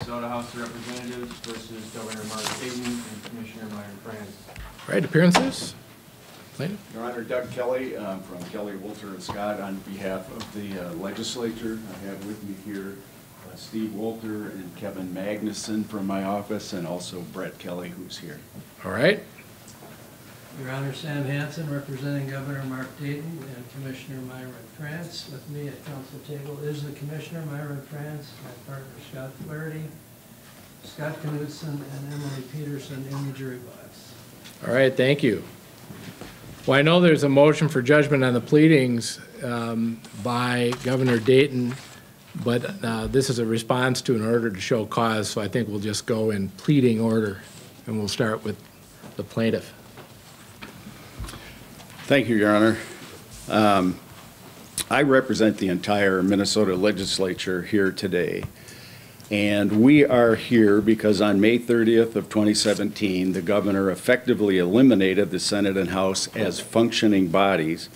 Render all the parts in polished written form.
Minnesota House of Representatives versus Governor Mark Dayton and Commissioner Myron France. All right, appearances. Plaintiff. Your Honor, Doug Kelly from Kelly, Wolter, and Scott on behalf of the legislature. I have with me here Steve Wolter and Kevin Magnuson from my office, and also Brett Kelly, who's here. All right. Your Honor, Sam Hanson representing Governor Mark Dayton and Commissioner Myron France. With me at council table is the Commissioner, Myron France, my partner Scott Flaherty, Scott Knudsen, and Emily Peterson in the jury box. All right, thank you. Well, I know there's a motion for judgment on the pleadings by Governor Dayton, but this is a response to an order to show cause, so I think we'll just go in pleading order, and we'll start with the plaintiff. Thank you, Your Honor. I represent the entire Minnesota legislature here today, and we are here because on May 30th of 2017, the governor effectively eliminated the Senate and House as functioning bodies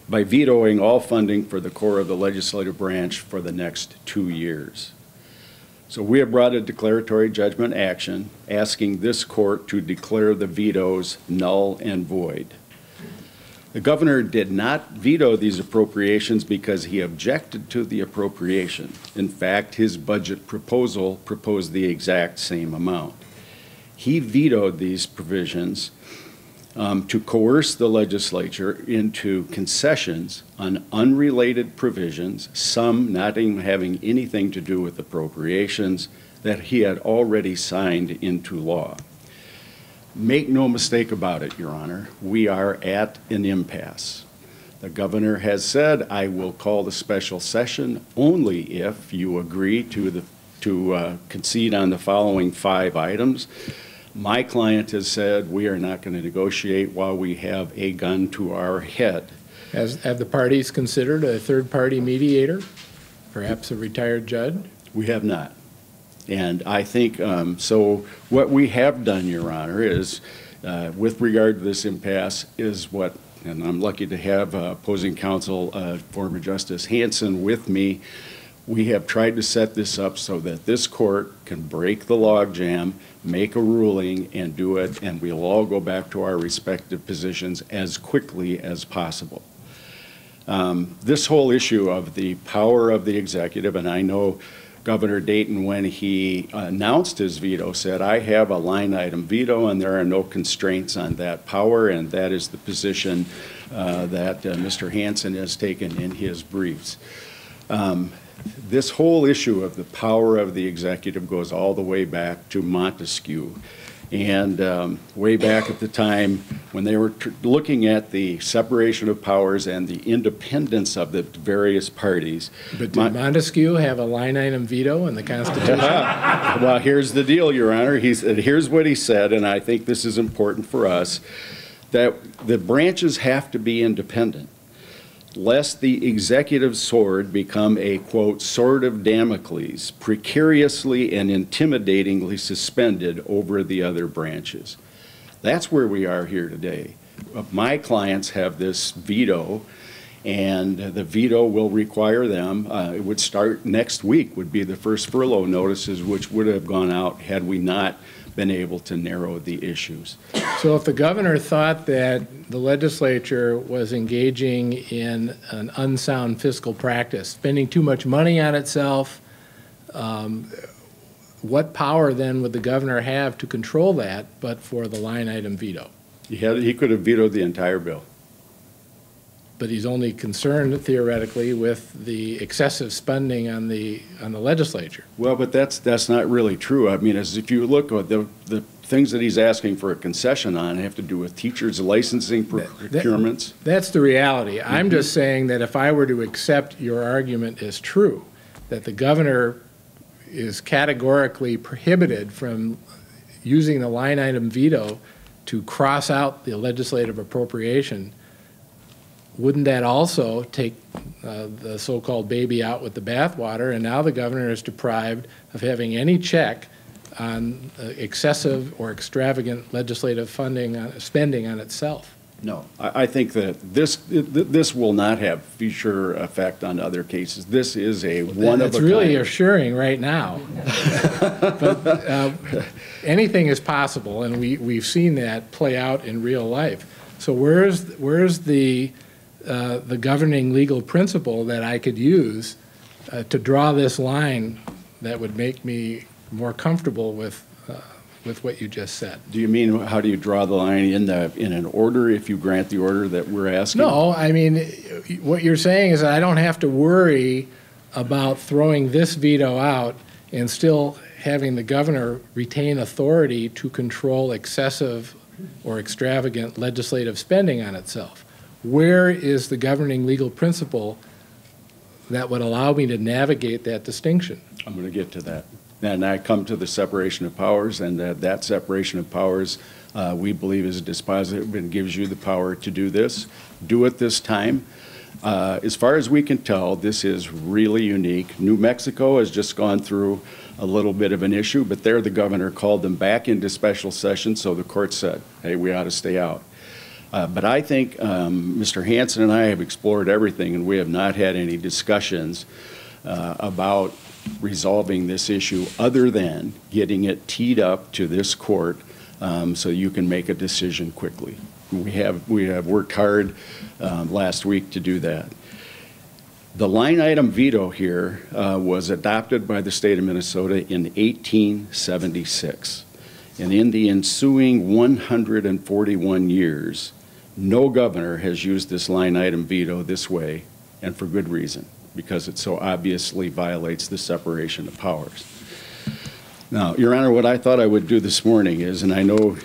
by vetoing all funding for the core of the legislative branch for the next 2 years. So we have brought a declaratory judgment action asking this court to declare the vetoes null and void. The governor did not veto these appropriations because he objected to the appropriation. In fact, his budget proposal proposed the exact same amount. He vetoed these provisions to coerce the legislature into concessions on unrelated provisions, some not even having anything to do with appropriations, that he had already signed into law. Make no mistake about it, Your Honor, we are at an impasse. The governor has said, I will call the special session only if you agree to concede on the following 5 items. My client has said we are not going to negotiate while we have a gun to our head. Have the parties considered a third-party mediator, perhaps a retired judge? We have not. And I think, so what we have done, Your Honor, is with regard to this impasse is what, and I'm lucky to have opposing counsel, former Justice Hanson with me, we have tried to set this up so that this court can break the logjam, make a ruling, and do it, and we'll all go back to our respective positions as quickly as possible. This whole issue of the power of the executive, and I know Governor Dayton, when he announced his veto, said, I have a line item veto and there are no constraints on that power, and that is the position that Mr. Hanson has taken in his briefs. This whole issue of the power of the executive goes all the way back to Montesquieu. And way back at the time when they were looking at the separation of powers and the independence of the various parties. But did Montesquieu have a line item veto in the Constitution? Well, here's the deal, Your Honor. He said, here's what he said, and I think this is important for us, that the branches have to be independent, lest the executive sword become a, quote, sword of Damocles, precariously and intimidatingly suspended over the other branches. That's where we are here today. My clients have this veto, and the veto will require them, it would start next week, would be the first furlough notices, which would have gone out had we not been able to narrow the issues. So if the governor thought that the legislature was engaging in an unsound fiscal practice, spending too much money on itself, what power then would the governor have to control that but for the line item veto? He could have vetoed the entire bill. But he's only concerned theoretically with the excessive spending on the legislature. Well, but that's not really true. I mean, as if you look at the things that he's asking for a concession on have to do with teachers' licensing procurements. That's the reality. Mm-hmm. I'm just saying that if I were to accept your argument as true, that the governor is categorically prohibited from using the line item veto to cross out the legislative appropriation, wouldn't that also take the so-called baby out with the bathwater, and now the governor is deprived of having any check on excessive or extravagant legislative spending on itself? No, I think that this will not have future effect on other cases. This is a one of a kind. It's really assuring right now. But anything is possible, and we've seen that play out in real life. So where's the governing legal principle that I could use to draw this line that would make me more comfortable with what you just said? Do you mean, how do you draw the line in an order if you grant the order that we're asking? No, I mean, what you're saying is that I don't have to worry about throwing this veto out and still having the governor retain authority to control excessive or extravagant legislative spending on itself. Where is the governing legal principle that would allow me to navigate that distinction? I'm going to get to that. And I come to the separation of powers, and that separation of powers we believe is dispositive and gives you the power to do this. Do it this time. As far as we can tell, this is really unique. New Mexico has just gone through a little bit of an issue, but there the governor called them back into special session, so the court said, hey, we ought to stay out. But I think Mr. Hanson and I have explored everything, and we have not had any discussions about resolving this issue other than getting it teed up to this court so you can make a decision quickly. We have worked hard last week to do that. The line item veto here was adopted by the state of Minnesota in 1876. And in the ensuing 141 years, no governor has used this line item veto this way, and for good reason, because it so obviously violates the separation of powers. Now, Your Honor, what I thought I would do this morning is, and I know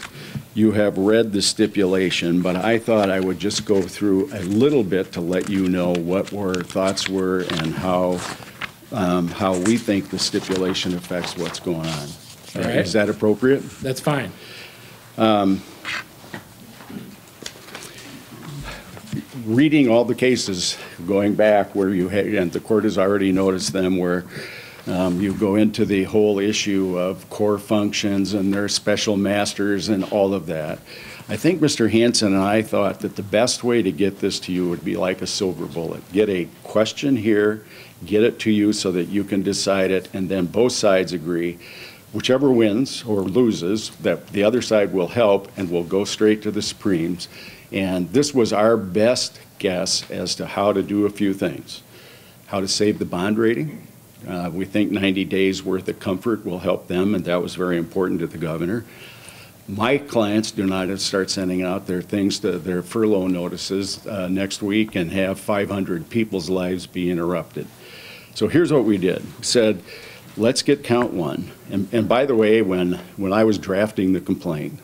you have read the stipulation, but I thought I would just go through a little bit to let you know what our thoughts were and how we think the stipulation affects what's going on. All right. Is that appropriate? That's fine. Reading all the cases going back where you had, and the court has already noticed them, where you go into the whole issue of core functions and their special masters and all of that. I think Mr. Hanson and I thought that the best way to get this to you would be like a silver bullet. Get a question here, get it to you so that you can decide it, and then both sides agree. Whichever wins or loses, that the other side will help and will go straight to the Supremes. And this was our best guess as to how to do a few things. How to save the bond rating. We think 90 days worth of comfort will help them, and that was very important to the governor. My clients do not start sending out their things, their furlough notices next week and have 500 people's lives be interrupted. So here's what we did. We said, let's get count one. And by the way, when I was drafting the complaint,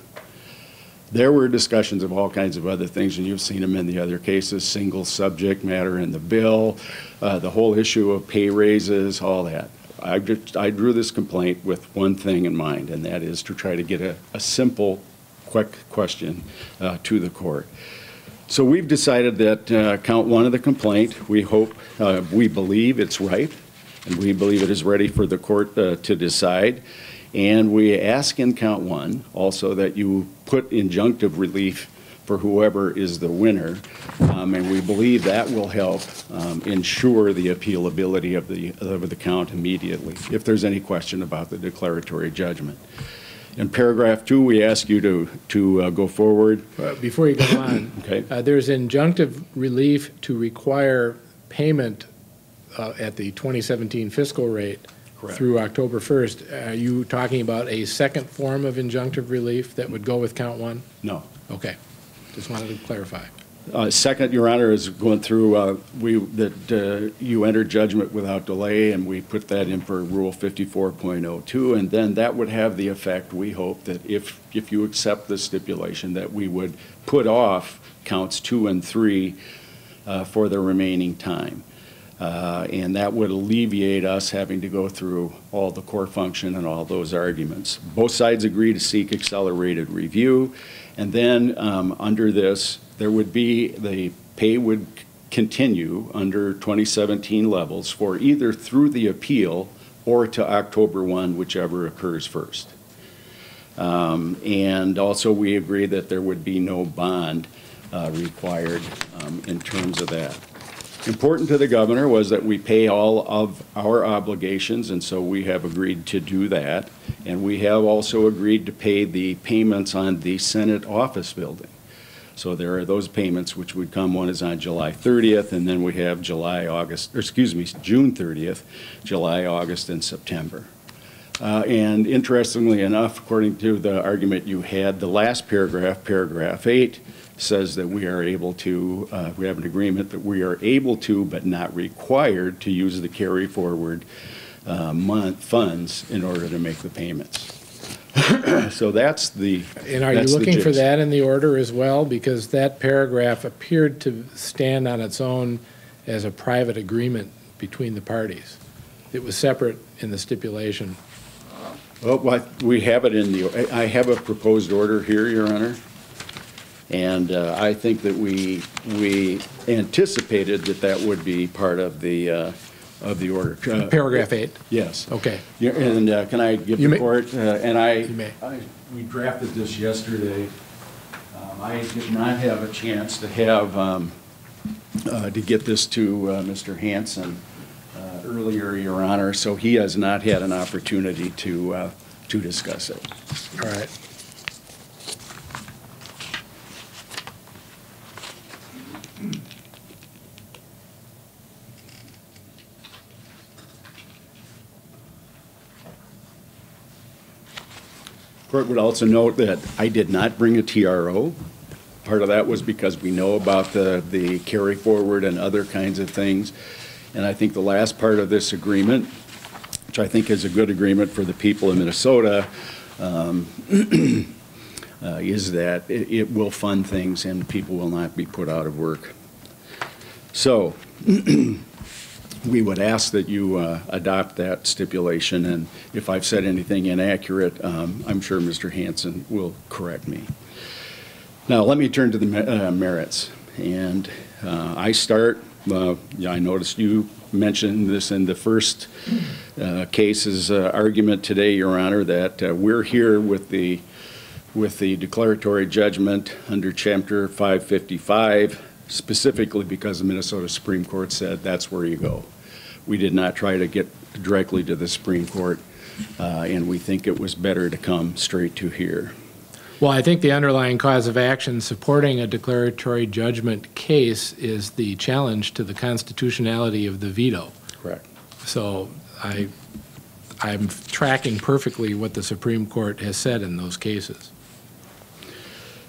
there were discussions of all kinds of other things, and you've seen them in the other cases, single subject matter in the bill, the whole issue of pay raises, all that. I drew this complaint with one thing in mind, and that is to try to get a simple, quick question to the court. So we've decided that count one of the complaint, we believe it's right, and we believe it is ready for the court to decide. And we ask in count one also that you put injunctive relief for whoever is the winner, and we believe that will help ensure the appealability of the count immediately, if there's any question about the declaratory judgment. In paragraph 2, we ask you to go forward. Before you go on, okay. There's injunctive relief to require payment at the 2017 fiscal rate. Correct. Through October 1st. Are you talking about a second form of injunctive relief that would go with count one? No. Okay. Just wanted to clarify. Second, Your Honor, is going through you entered judgment without delay, and we put that in for Rule 54.02, and then that would have the effect, we hope, that if you accept the stipulation, that we would put off counts 2 and 3 for the remaining time. And that would alleviate us having to go through all the core function and all those arguments. Both sides agree to seek accelerated review, and then under this, there would be, the pay would continue under 2017 levels for either through the appeal or to October 1, whichever occurs first. And also we agree that there would be no bond required in terms of that. Important to the governor was that we pay all of our obligations, and so we have agreed to do that. And we have also agreed to pay the payments on the Senate office building. So there are those payments which would come. One is on July 30th, and then we have June 30th, July, August, and September. And interestingly enough, according to the argument you had, the last paragraph, paragraph 8, says that we are able to, we have an agreement that we are able to, but not required to use the carry forward funds in order to make the payments. So that's the. And are you looking for that in the order as well? Because that paragraph appeared to stand on its own as a private agreement between the parties. It was separate in the stipulation. Well, we have it in the, I have a proposed order here, Your Honor. And I think that we anticipated that that would be part of the order. Paragraph 8? Yes. Okay. Yeah, and can I give the court? You may. We drafted this yesterday. I did not have a chance to have to get this to Mr. Hanson earlier, Your Honor, so he has not had an opportunity to discuss it. All right. Court would also note that I did not bring a TRO. Part of that was because we know about the carry forward and other kinds of things. And I think the last part of this agreement, which I think is a good agreement for the people of Minnesota, is that it will fund things and people will not be put out of work. So we would ask that you adopt that stipulation, and if I've said anything inaccurate, I'm sure Mr. Hanson will correct me. Now, let me turn to the merits. And I start, I noticed you mentioned this in the first case's argument today, Your Honor, that we're here with the declaratory judgment under Chapter 555, specifically because the Minnesota Supreme Court said that's where you go. We did not try to get directly to the Supreme Court, and we think it was better to come straight to here. Well, I think the underlying cause of action supporting a declaratory judgment case is the challenge to the constitutionality of the veto. Correct. So I'm tracking perfectly what the Supreme Court has said in those cases.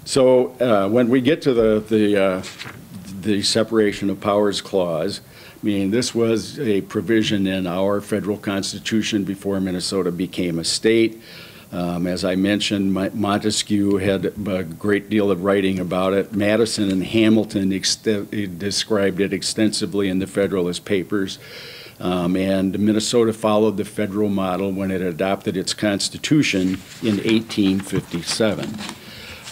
So when we get to the separation of powers clause, I mean, this was a provision in our federal constitution before Minnesota became a state. As I mentioned, Montesquieu had a great deal of writing about it. Madison and Hamilton described it extensively in the Federalist Papers. And Minnesota followed the federal model when it adopted its constitution in 1857.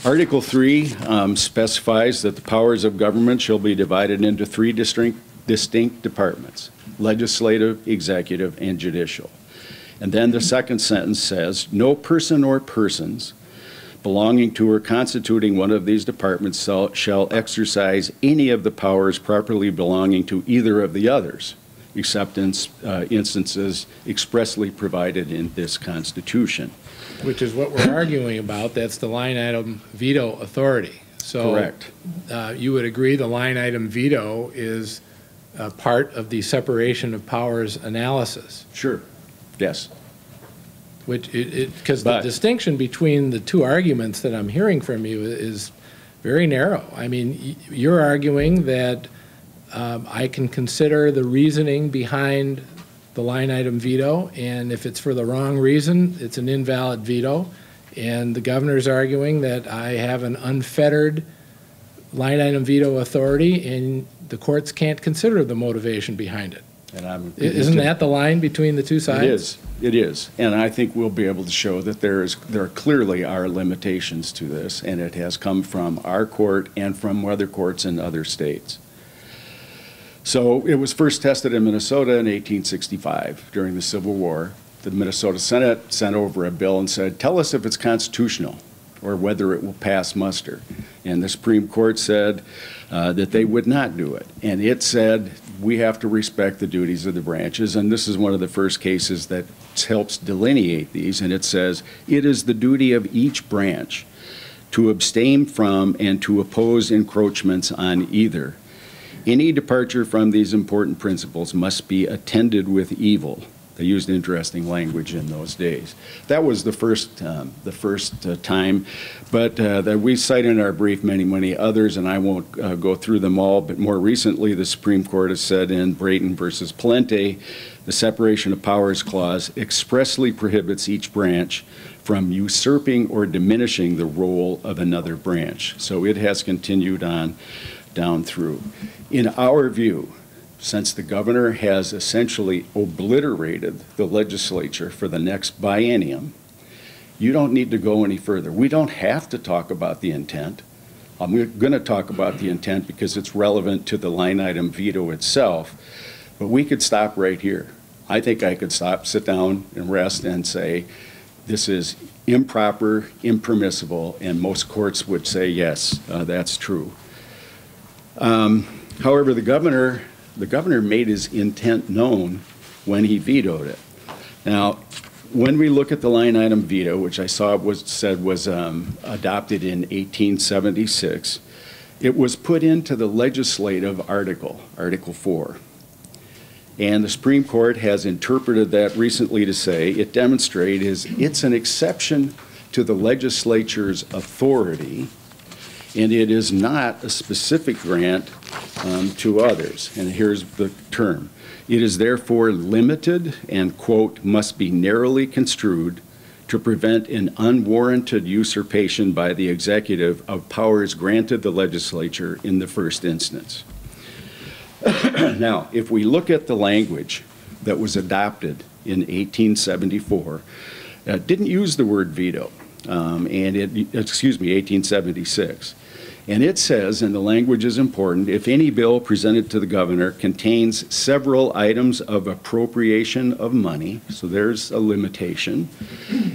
Article 3 specifies that the powers of government shall be divided into three distinct departments: legislative, executive, and judicial. And then the second sentence says, no person or persons belonging to or constituting one of these departments shall exercise any of the powers properly belonging to either of the others, except in instances expressly provided in this Constitution. Which is what we're arguing about. That's the line item veto authority. So correct. You would agree the line item veto is part of the separation of powers analysis. Sure. Yes. Because the distinction between the two arguments that I'm hearing from you is very narrow. I mean, you're arguing that I can consider the reasoning behind the line item veto, and if it's for the wrong reason, it's an invalid veto. And the governor's arguing that I have an unfettered line item veto authority, and the courts can't consider the motivation behind it. And isn't that the line between the two sides? It is. It is. And I think we'll be able to show that there clearly are limitations to this, and it has come from our court and from other courts in other states. So it was first tested in Minnesota in 1865 during the Civil War. The Minnesota Senate sent over a bill and said, tell us if it's constitutional or whether it will pass muster. And the Supreme Court said that they would not do it. And it said we have to respect the duties of the branches. And this is one of the first cases that helps delineate these. And it says it is the duty of each branch to abstain from and to oppose encroachments on either. Any departure from these important principles must be attended with evil. They used interesting language in those days. That was the first time, but that we cite in our brief many others, and I won't go through them all, but more recently the Supreme Court has said in Brayton versus Palente, the separation of powers clause expressly prohibits each branch from usurping or diminishing the role of another branch. So it has continued on down through. In our view, since the governor has essentially obliterated the legislature for the next biennium, you don't need to go any further. We don't have to talk about the intent. I'm going to talk about the intent because it's relevant to the line item veto itself, but we could stop right here. I think I could stop, sit down and rest and say, this is improper, impermissible, and most courts would say, yes, that's true. However, the governor made his intent known when he vetoed it. Now, when we look at the line item veto, which I saw was adopted in 1876, it was put into the legislative article, Article 4. And the Supreme Court has interpreted that recently to say it demonstrates it's an exception to the legislature's authority, and it is not a specific grant to others. And here's the term. It is therefore limited and, quote, must be narrowly construed to prevent an unwarranted usurpation by the executive of powers granted the legislature in the first instance. Now, if we look at the language that was adopted in 1874, it didn't use the word veto, 1876. And it says, and the language is important, if any bill presented to the governor contains several items of appropriation of money, so there's a limitation,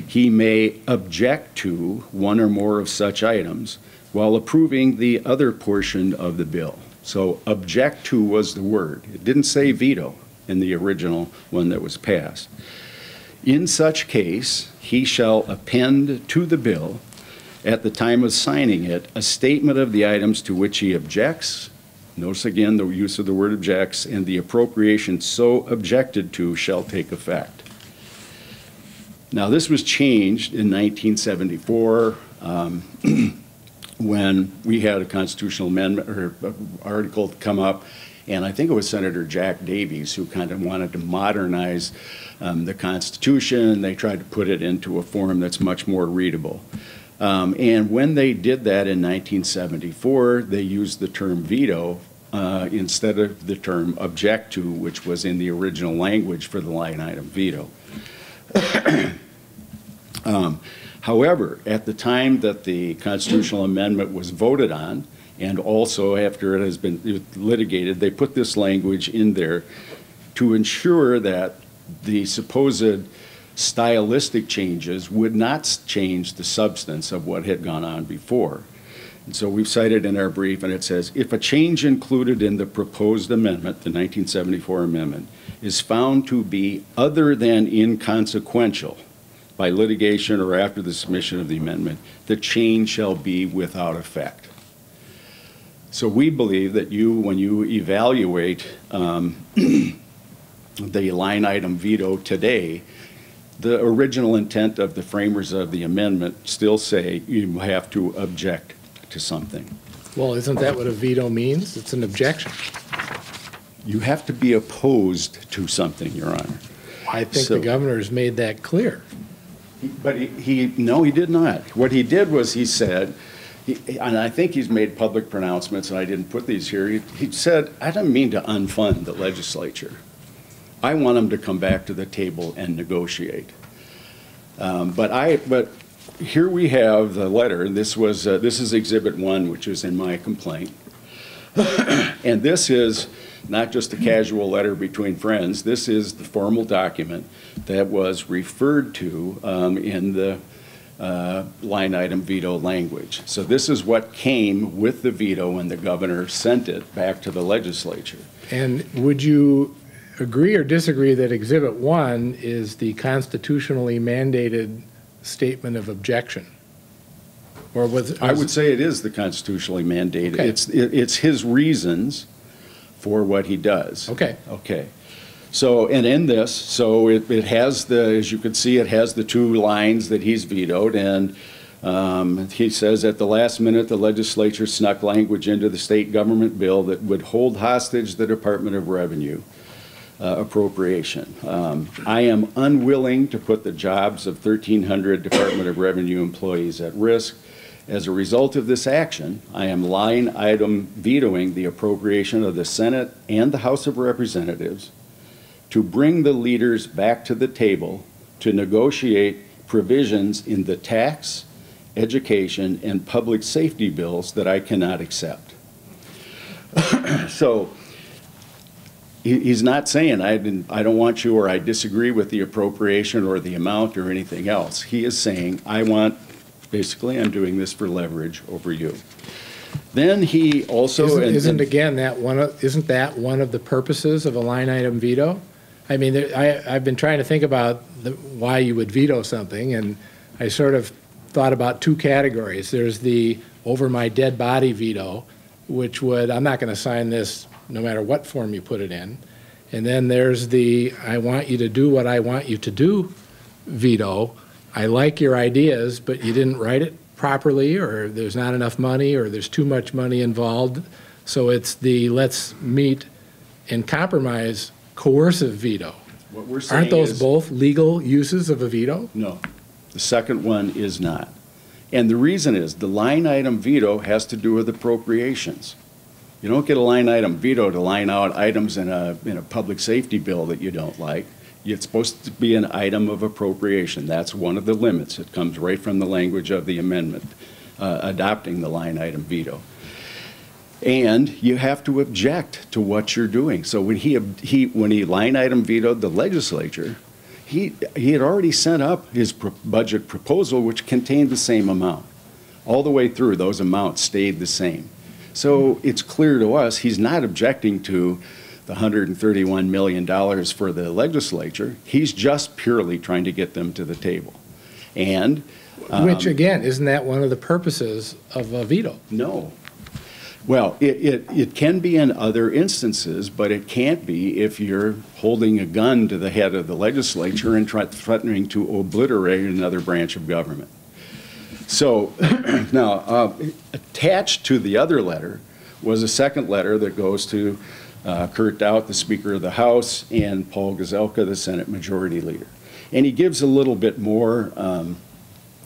he may object to one or more of such items while approving the other portion of the bill. So object to was the word. It didn't say veto in the original one that was passed. In such case, he shall append to the bill at the time of signing it a statement of the items to which he objects. Notice again the use of the word objects, and the appropriation so objected to shall take effect. Now this was changed in 1974 when we had a constitutional amendment or article come up, and I think it was Senator Jack Davies who kind of wanted to modernize the Constitution. They tried to put it into a form that's much more readable. And when they did that in 1974, they used the term veto instead of the term object to, which was in the original language for the line item veto. However, at the time that the constitutional amendment was voted on, and also after it has been litigated, they put this language in there to ensure that the supposed stylistic changes would not change the substance of what had gone on before. And so we've cited in our brief, and it says, if a change included in the proposed amendment, the 1974 amendment, is found to be other than inconsequential by litigation or after the submission of the amendment, the change shall be without effect. So we believe that when you evaluate the line item veto today, the original intent of the framers of the amendment still say you have to object to something. Well, isn't that what a veto means? It's an objection. You have to be opposed to something, Your Honor. I think the governor has made that clear. But no, he did not. What he did was he said, and I think he's made public pronouncements, and I didn't put these here, he said, I don't mean to unfund the legislature. I want them to come back to the table and negotiate. But here we have the letter. This is Exhibit 1, which is in my complaint. And this is not just a casual letter between friends. This is the formal document that was referred to in the line item veto language. So this is what came with the veto when the governor sent it back to the legislature. And would you agree or disagree that Exhibit 1 is the constitutionally mandated statement of objection? Or I would say it is the constitutionally mandated. Okay. It's his reasons for what he does. Okay. Okay. So, and in this, so it has the, as you can see, it has the two lines that he's vetoed, and he says at the last minute the legislature snuck language into the state government bill that would hold hostage the Department of Revenue appropriation. I am unwilling to put the jobs of 1,300 Department of Revenue employees at risk. As a result of this action, I am line item vetoing the appropriation of the Senate and the House of Representatives to bring the leaders back to the table to negotiate provisions in the tax, education, and public safety bills that I cannot accept. So he's not saying I don't want you, or I disagree with the appropriation or the amount or anything else. He is saying basically I'm doing this for leverage over you. Then he also isn't that one of the purposes of a line item veto? I mean, I've been trying to think about why you would veto something, and I sort of thought about two categories. There's the over my dead body veto, which would, I'm not going to sign this no matter what form you put it in. And then there's the I want you to do what I want you to do veto. I like your ideas, but you didn't write it properly, or there's not enough money, or there's too much money involved. So it's the let's meet and compromise coercive veto. What we're saying Aren't those both legal uses of a veto? No, the second one is not. And the reason is the line item veto has to do with appropriations. You don't get a line item veto to line out items in a public safety bill that you don't like. It's supposed to be an item of appropriation. That's one of the limits. It comes right from the language of the amendment adopting the line item veto. And you have to object to what you're doing. So when he line item vetoed the legislature, he had already sent up his budget proposal, which contained the same amount. All the way through, those amounts stayed the same. So it's clear to us he's not objecting to the $131 million for the legislature. He's just purely trying to get them to the table. And which, again, isn't that one of the purposes of a veto? No. Well, it can be in other instances, but it can't be if you're holding a gun to the head of the legislature and threatening to obliterate another branch of government. So now, attached to the other letter was a second letter that goes to Kurt Dowd, the Speaker of the House, and Paul Gazelka, the Senate Majority Leader. And he gives a little bit more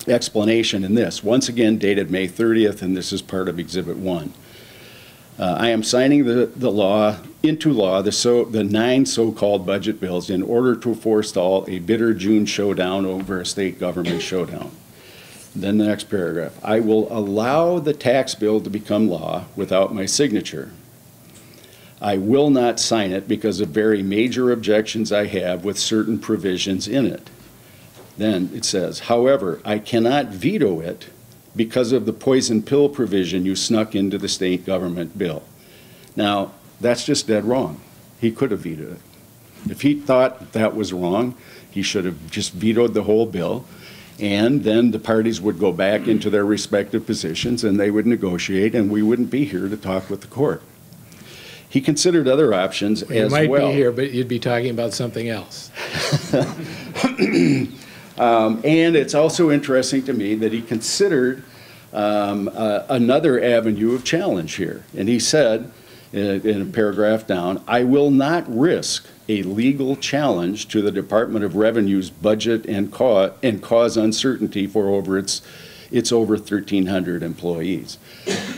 explanation in this. Once again, dated May 30th, and this is part of Exhibit 1. I am signing into law the 9 so-called budget bills in order to forestall a bitter June showdown over a state government showdown. Then the next paragraph. I will allow the tax bill to become law without my signature. I will not sign it because of very major objections I have with certain provisions in it. Then it says, however, I cannot veto it because of the poison pill provision you snuck into the state government bill. Now, that's just dead wrong. He could have vetoed it. If he thought that was wrong, he should have just vetoed the whole bill, and then the parties would go back into their respective positions and they would negotiate, and we wouldn't be here to talk with the court. He considered other options as well. You might be here, but you'd be talking about something else. And it's also interesting to me that he considered another avenue of challenge here. And he said, in a paragraph down, I will not risk a legal challenge to the Department of Revenue's budget and cause uncertainty for its over 1,300 employees.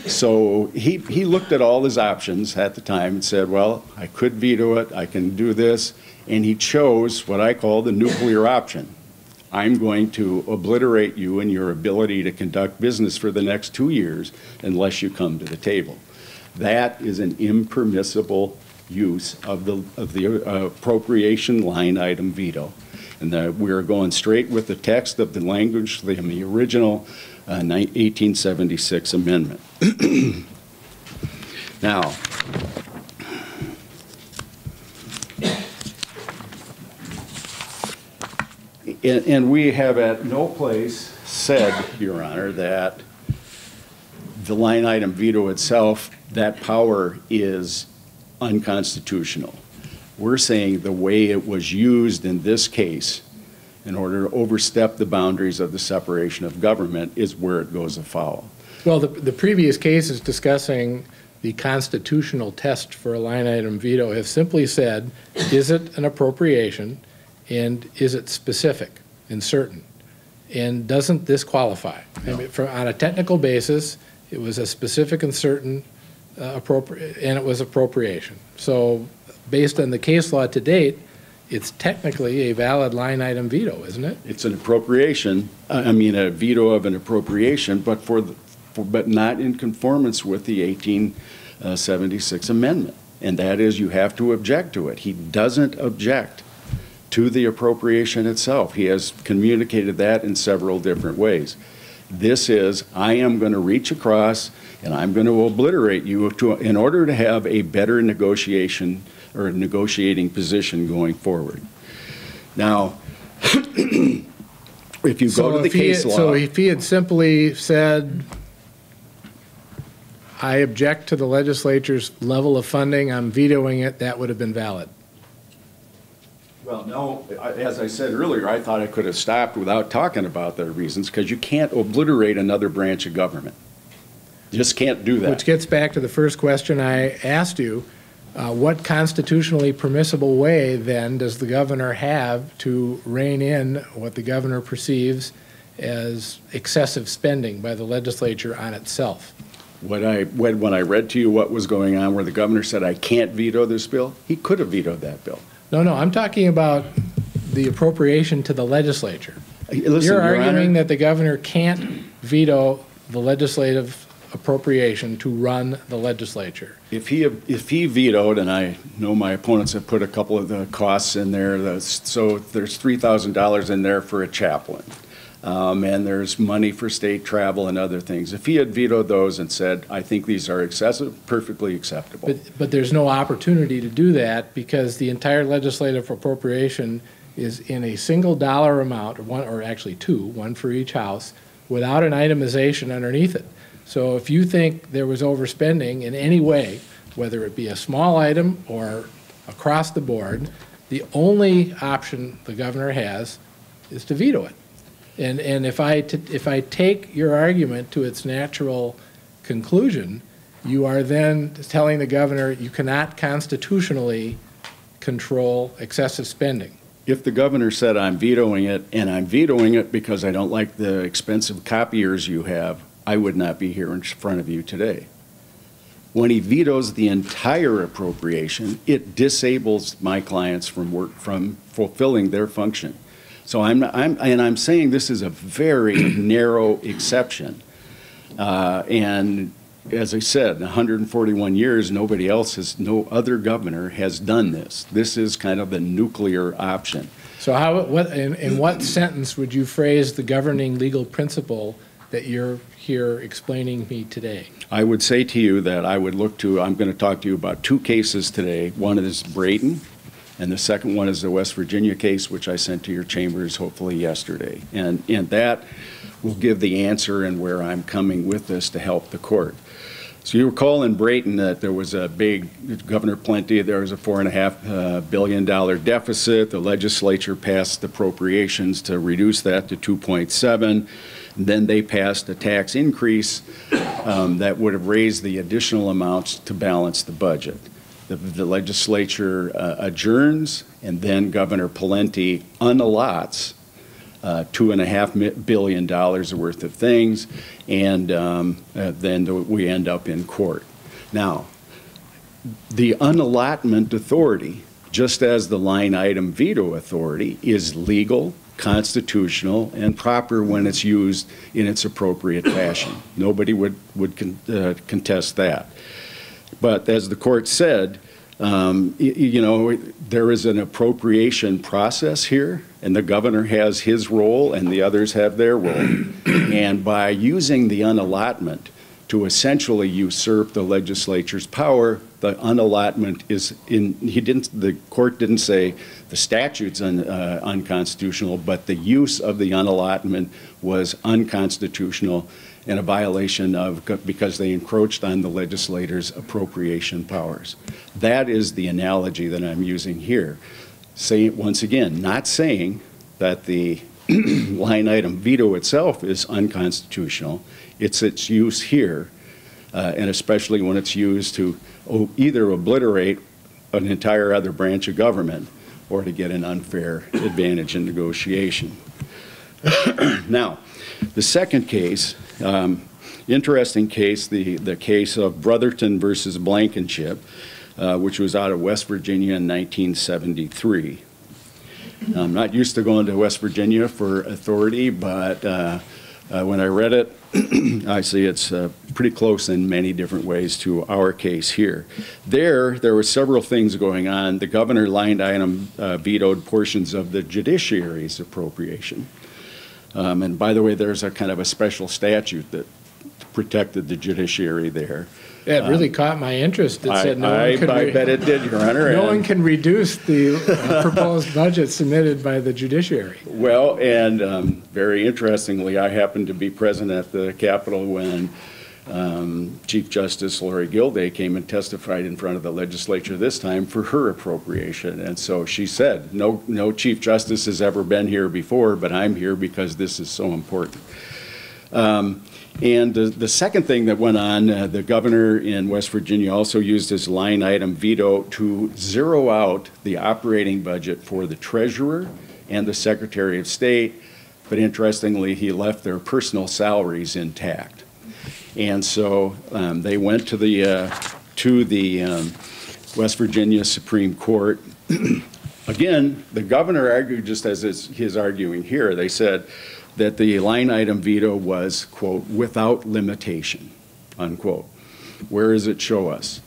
So he looked at all his options at the time and said, well, I could veto it, I can do this, and he chose what I call the nuclear option. I'm going to obliterate you and your ability to conduct business for the next 2 years unless you come to the table. That is an impermissible use of the appropriation line item veto. And we are going straight with the text of the language in the original 1876 amendment. Now, and we have at no place said, Your Honor, that the line item veto itself, that power is unconstitutional. We're saying the way it was used in this case in order to overstep the boundaries of the separation of government is where it goes afoul. Well, the previous cases discussing the constitutional test for a line item veto have simply said, is it an appropriation and is it specific and certain? And doesn't this qualify? No. I mean, on a technical basis, it was a specific and certain and it was appropriation. So based on the case law to date, it's technically a valid line item veto, isn't it? It's an appropriation, I mean a veto of an appropriation, but but not in conformance with the 1876 amendment. And that is, you have to object to it. He doesn't object to the appropriation itself. He has communicated that in several different ways. This is, I am going to reach across and I'm going to obliterate you in order to have a better negotiation or negotiating position going forward. Now, if you go to the case law. So if he had simply said, I object to the legislature's level of funding, I'm vetoing it, that would have been valid. Well, no, as I said earlier, I thought I could have stopped without talking about the reasons, because you can't obliterate another branch of government. You just can't do that. Which gets back to the first question I asked you. What constitutionally permissible way, then, does the governor have to rein in what the governor perceives as excessive spending by the legislature on itself? When I read to you what was going on where the governor said, I can't veto this bill, he could have vetoed that bill. No, I'm talking about the appropriation to the legislature. Listen, You're arguing Honor, that the governor can't veto the legislative appropriation to run the legislature. if he vetoed, and I know my opponents have put a couple of the costs in there, so there's $3,000 in there for a chaplain. And there's money for state travel and other things. If he had vetoed those and said, I think these are excessive, perfectly acceptable. But there's no opportunity to do that because the entire legislative appropriation is in a single dollar amount, or actually two, one for each house, without an itemization underneath it. So if you think there was overspending in any way, whether it be a small item or across the board, the only option the governor has is to veto it. And if I take your argument to its natural conclusion, you are then telling the governor you cannot constitutionally control excessive spending. If the governor said, I'm vetoing it, and I'm vetoing it because I don't like the expensive copiers you have, I would not be here in front of you today. When he vetoes the entire appropriation, it disables my clients from fulfilling their function. So I'm saying this is a very narrow exception. And as I said, in 141 years, no other governor has done this. This is kind of the nuclear option. So in what sentence would you phrase the governing legal principle that you're here explaining me today? I would say to you that I'm going to talk to you about two cases today. One is Brayton, and the second one is the West Virginia case, which I sent to your chambers hopefully yesterday. And that will give the answer and where I'm coming with this to help the court. So you recall in Brayton that there was a big, Governor Plenty, there was a $4.5 billion deficit. The legislature passed appropriations to reduce that to 2.7. Then they passed a tax increase that would have raised the additional amounts to balance the budget. The legislature adjourns, and then Governor Pawlenty unallots $2.5 billion worth of things, and then we end up in court. Now, the unallotment authority, just as the line item veto authority, is legal, constitutional, and proper when it's used in its appropriate fashion. Nobody would contest that. But as the court said, You know, there is an appropriation process here, and the governor has his role and the others have their role. And by using the unallotment to essentially usurp the legislature's power, the unallotment is the court didn't say the statute's unconstitutional, but the use of the unallotment was unconstitutional and a violation because they encroached on the legislator's appropriation powers. That is the analogy that I'm using here. Once again, not saying that the line item veto itself is unconstitutional. It's its use here, and especially when it's used to either obliterate an entire other branch of government or to get an unfair advantage in negotiation. Now, the second case, interesting case, the case of Brotherton versus Blankenship, which was out of West Virginia in 1973. I'm not used to going to West Virginia for authority, but when I read it, I see it's pretty close in many different ways to our case here. There were several things going on. The governor line item vetoed portions of the judiciary's appropriation. And by the way, there's a kind of a special statute that protected the judiciary there. Yeah, it really caught my interest. It said I bet it did, Your Honor. No one can reduce the proposed budget submitted by the judiciary. Well, and very interestingly, I happened to be present at the Capitol when Chief Justice Lori Gilday came and testified in front of the legislature this time for her appropriation. And so she said, no Chief Justice has ever been here before, but I'm here because this is so important. And the second thing that went on, the governor in West Virginia also used his line item veto to zero out the operating budget for the treasurer and the secretary of state, but interestingly, he left their personal salaries intact. And so they went to the West Virginia Supreme Court. Again, the governor argued just as his arguing here. They said that the line item veto was, quote, without limitation, unquote. Where does it show us?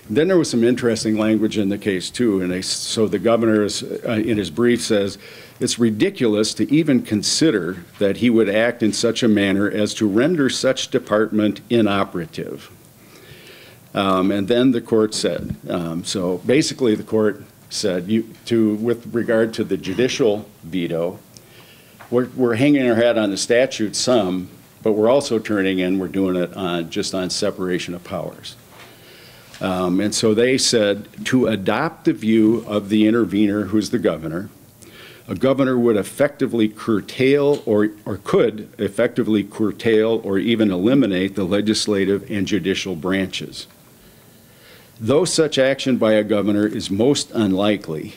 And then there was some interesting language in the case too, and so the governor in his brief says, it's ridiculous to even consider that he would act in such a manner as to render such department inoperative. And then the court said, so basically the court said, with regard to the judicial veto, we're hanging our hat on the statute some, but we're also turning in, we're doing it just on separation of powers. And so they said, to adopt the view of the intervener, who's the governor, a governor would effectively curtail or could effectively curtail or even eliminate the legislative and judicial branches. Though such action by a governor is most unlikely,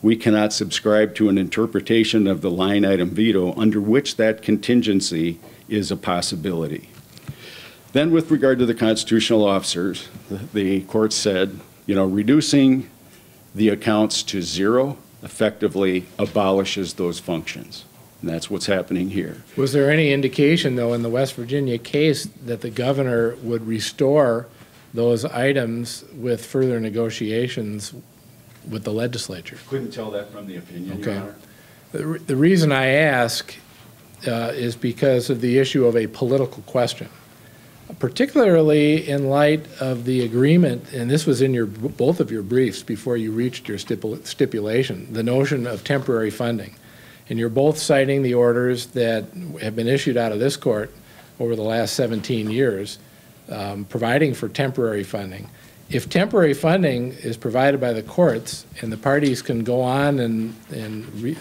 we cannot subscribe to an interpretation of the line item veto under which that contingency is a possibility. Then with regard to the constitutional officers, the court said, reducing the accounts to zero effectively abolishes those functions. And that's what's happening here. Was there any indication, though, in the West Virginia case that the governor would restore those items with further negotiations with the legislature? Couldn't tell that from the opinion, Your Honor. The reason I ask is because of the issue of a political question, particularly in light of the agreement, and this was in both of your briefs before you reached your stipulation, the notion of temporary funding. And you're both citing the orders that have been issued out of this court over the last 17 years, providing for temporary funding. If temporary funding is provided by the courts and the parties can go on and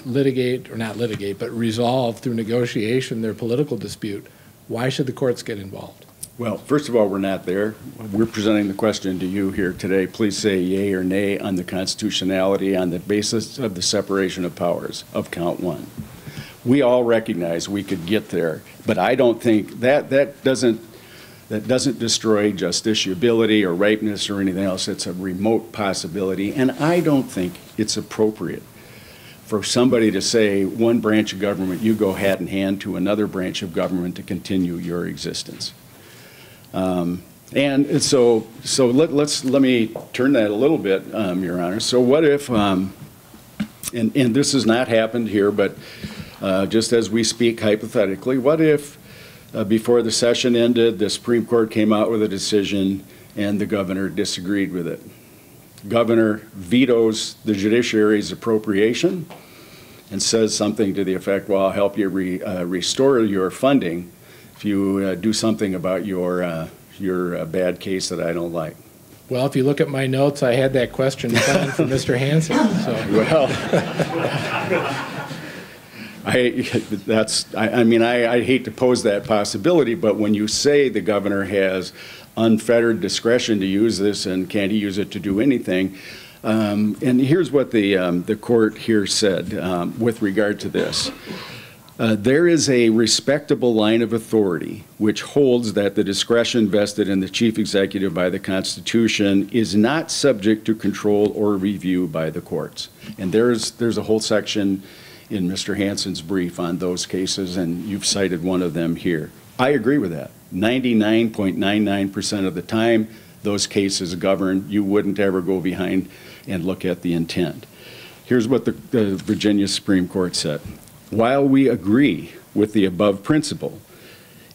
litigate, or not litigate, but resolve through negotiation their political dispute, why should the courts get involved? Well, first of all, we're not there. We're presenting the question to you here today. Please say yea or nay on the constitutionality on the basis of the separation of powers of count one. We all recognize we could get there, but I don't think that doesn't destroy justiciability or ripeness or anything else. It's a remote possibility, and I don't think it's appropriate for somebody to say one branch of government, you go hand in hand to another branch of government to continue your existence. And so let me turn that a little bit, Your Honor. So what if, and this has not happened here, but just as we speak hypothetically, what if before the session ended, the Supreme Court came out with a decision and the governor disagreed with it? Governor vetoes the judiciary's appropriation and says something to the effect, well, I'll help you restore your funding if you do something about your bad case that I don't like. Well, if you look at my notes, I had that question planned for Mr. Hanson. So. Well, I hate to pose that possibility, but when you say the governor has unfettered discretion to use this and can't he use it to do anything, and here's what the court here said with regard to this. There is a respectable line of authority which holds that the discretion vested in the chief executive by the Constitution is not subject to control or review by the courts. And there's a whole section in Mr. Hanson's brief on those cases, and you've cited one of them here. I agree with that. 99.99% of the time, those cases govern. You wouldn't ever go behind and look at the intent. Here's what the Virginia Supreme Court said. While we agree with the above principle,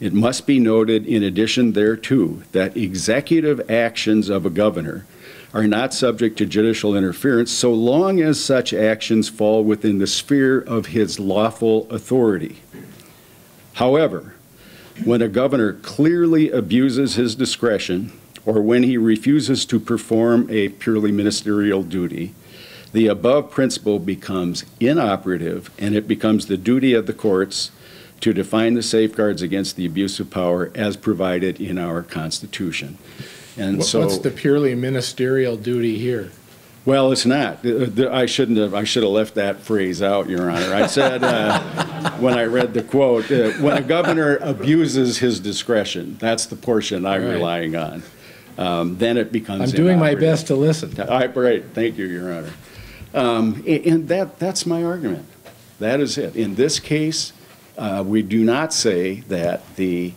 it must be noted in addition thereto that executive actions of a governor are not subject to judicial interference so long as such actions fall within the sphere of his lawful authority. However, when a governor clearly abuses his discretion or when he refuses to perform a purely ministerial duty, the above principle becomes inoperative and it becomes the duty of the courts to define the safeguards against the abuse of power as provided in our Constitution. And what's the purely ministerial duty here? Well, it's not. I should have left that phrase out, Your Honor. I said when I read the quote, when a governor abuses his discretion, that's the portion I'm relying on. Then it becomes. I'm doing my best to listen. Right. Thank you, Your Honor. And that's my argument. That is it. In this case, we do not say that the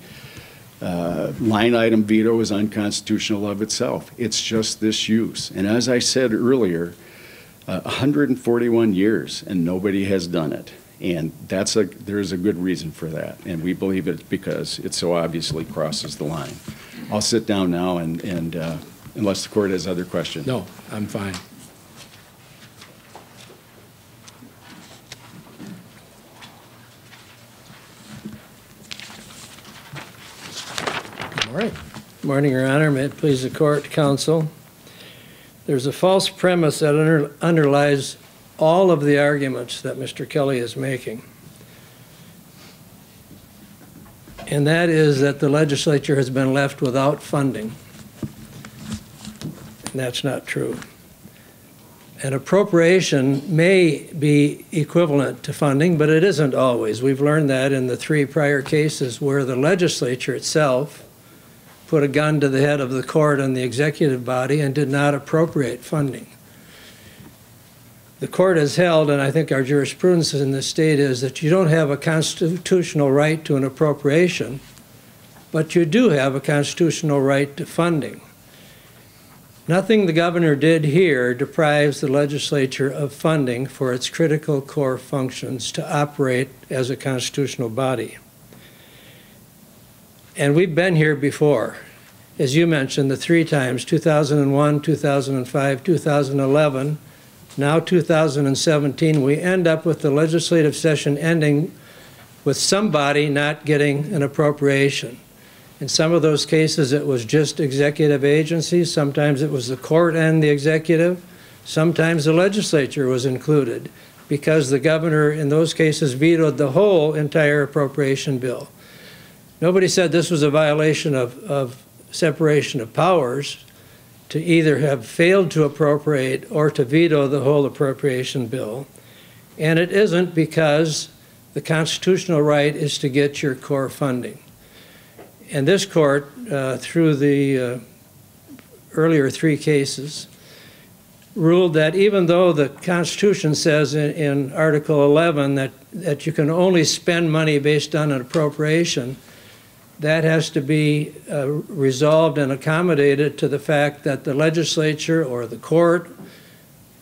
line item veto is unconstitutional of itself. It's just this use. And as I said earlier, 141 years and nobody has done it. And there's a good reason for that. And we believe it because it so obviously crosses the line. I'll sit down now and unless the court has other questions. No, I'm fine. All right. Good morning, Your Honor. May it please the court, counsel. There's a false premise that underlies all of the arguments that Mr. Kelly is making. And that is that the legislature has been left without funding. And that's not true. An appropriation may be equivalent to funding, but it isn't always. We've learned that in the 3 prior cases where the legislature itself put a gun to the head of the court and the executive body and did not appropriate funding. The court has held, and I think our jurisprudence in this state is that you don't have a constitutional right to an appropriation, but you do have a constitutional right to funding. Nothing the governor did here deprives the legislature of funding for its critical core functions to operate as a constitutional body. And we've been here before. As you mentioned, the 3 times, 2001, 2005, 2011, now 2017, we end up with the legislative session ending with somebody not getting an appropriation. In some of those cases, it was just executive agencies. Sometimes it was the court and the executive. Sometimes the legislature was included because the governor, in those cases, vetoed the whole entire appropriation bill. Nobody said this was a violation of separation of powers to either have failed to appropriate or to veto the whole appropriation bill. And it isn't because the constitutional right is to get your core funding. And this court, through the earlier 3 cases, ruled that even though the Constitution says in Article 11 that you can only spend money based on an appropriation, that has to be resolved and accommodated to the fact that the legislature or the court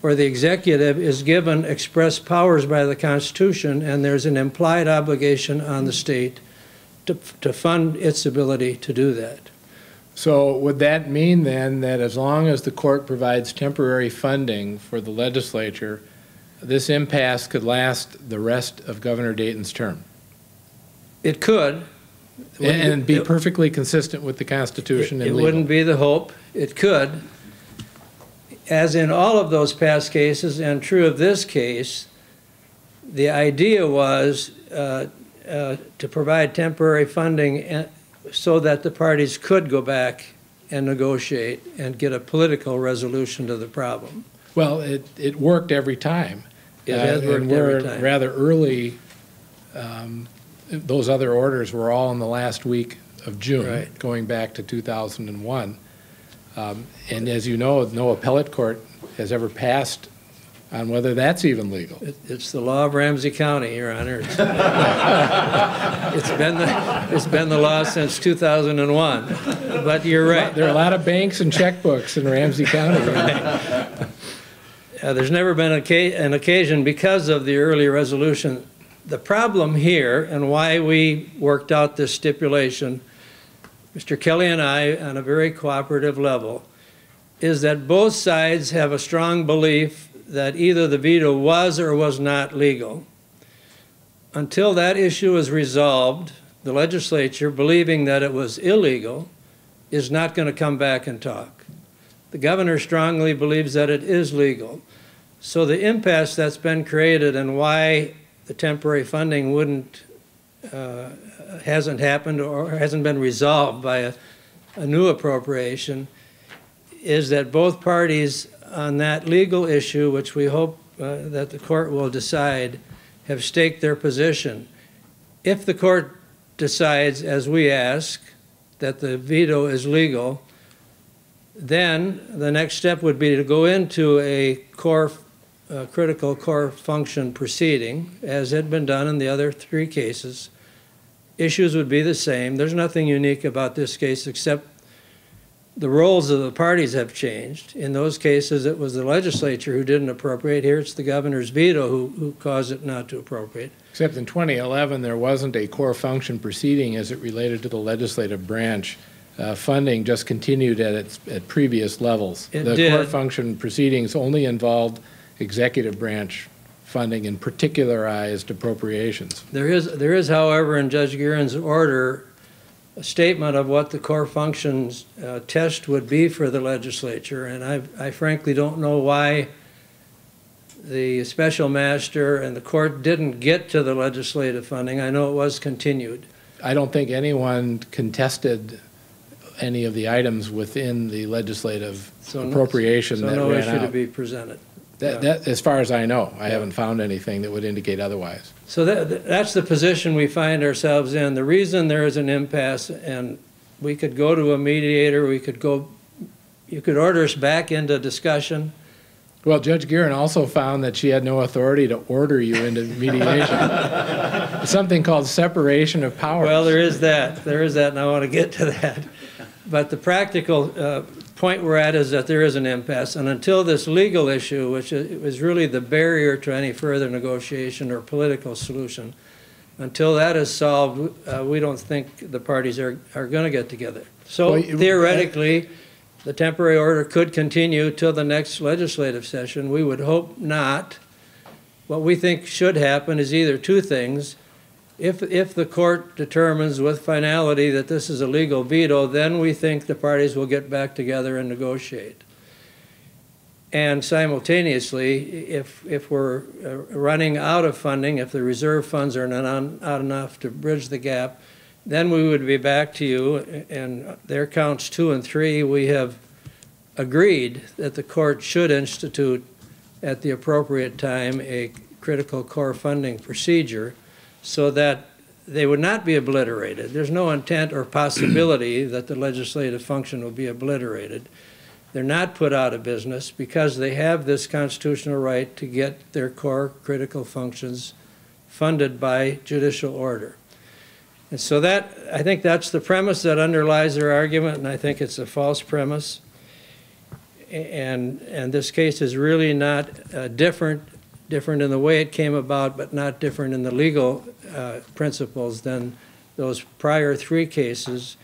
or the executive is given express powers by the Constitution, and there's an implied obligation on the state to fund its ability to do that. So would that mean then that as long as the court provides temporary funding for the legislature, this impasse could last the rest of Governor Dayton's term? It could. And be perfectly consistent with the Constitution and legal. It wouldn't be the hope. It could. As in all of those past cases, and true of this case, the idea was to provide temporary funding so that the parties could go back and negotiate and get a political resolution to the problem. Well, it worked every time. It has worked every time. Rather early, those other orders were all in the last week of June, right, going back to 2001. And as you know, no appellate court has ever passed on whether that's even legal. It's the law of Ramsey County, Your Honor. It's been the law since 2001. But you're right. There are a lot of banks and checkbooks in Ramsey County. Right? There's never been an occasion because of the early resolution. The problem here, and why we worked out this stipulation, Mr. Kelly and I, on a very cooperative level, is that both sides have a strong belief that either the veto was or was not legal. Until that issue is resolved, the legislature, believing that it was illegal, is not going to come back and talk. The governor strongly believes that it is legal. So the impasse that's been created and why the temporary funding hasn't happened or hasn't been resolved by a new appropriation is that both parties on that legal issue, which we hope that the court will decide, have staked their position. If the court decides, as we ask, that the veto is legal, then the next step would be to go into a critical core function proceeding, as had been done in the other three cases. Issues would be the same. There's nothing unique about this case except the roles of the parties have changed. In those cases, it was the legislature who didn't appropriate. Here it's the governor's veto who caused it not to appropriate. Except in 2011, there wasn't a core function proceeding as it related to the legislative branch. Funding just continued at previous levels. The core function proceedings only involved executive branch funding and particularized appropriations. There is, however, in Judge Guthmann's order, a statement of what the core functions test would be for the legislature, and I frankly don't know why the special master and the court didn't get to the legislative funding. I know it was continued. I don't think anyone contested any of the items within the legislative appropriation that ran out. So no issue to be presented. That, as far as I know, I haven't found anything that would indicate otherwise. So that's the position we find ourselves in. The reason there is an impasse, and we could go to a mediator, you could order us back into discussion. Well, Judge Guthmann also found that she had no authority to order you into mediation. It's something called separation of powers. Well, there is that, and I want to get to that. But the practical point we're at is that there is an impasse, and until this legal issue, which is really the barrier to any further negotiation or political solution, until that is solved, we don't think the parties are going to get together. So well, theoretically, the temporary order could continue till the next legislative session. We would hope not. What we think should happen is either two things. If the court determines with finality that this is a legal veto, then we think the parties will get back together and negotiate. And simultaneously, if we're running out of funding, if the reserve funds are not enough to bridge the gap, then we would be back to you, and there counts 2 and 3. We have agreed that the court should institute at the appropriate time a critical core funding procedure so that they would not be obliterated. There's no intent or possibility that the legislative function will be obliterated. They're not put out of business because they have this constitutional right to get their core critical functions funded by judicial order. And so I think that's the premise that underlies their argument, and I think it's a false premise. And this case is really not different in the way it came about, but not different in the legal principles than those prior 3 cases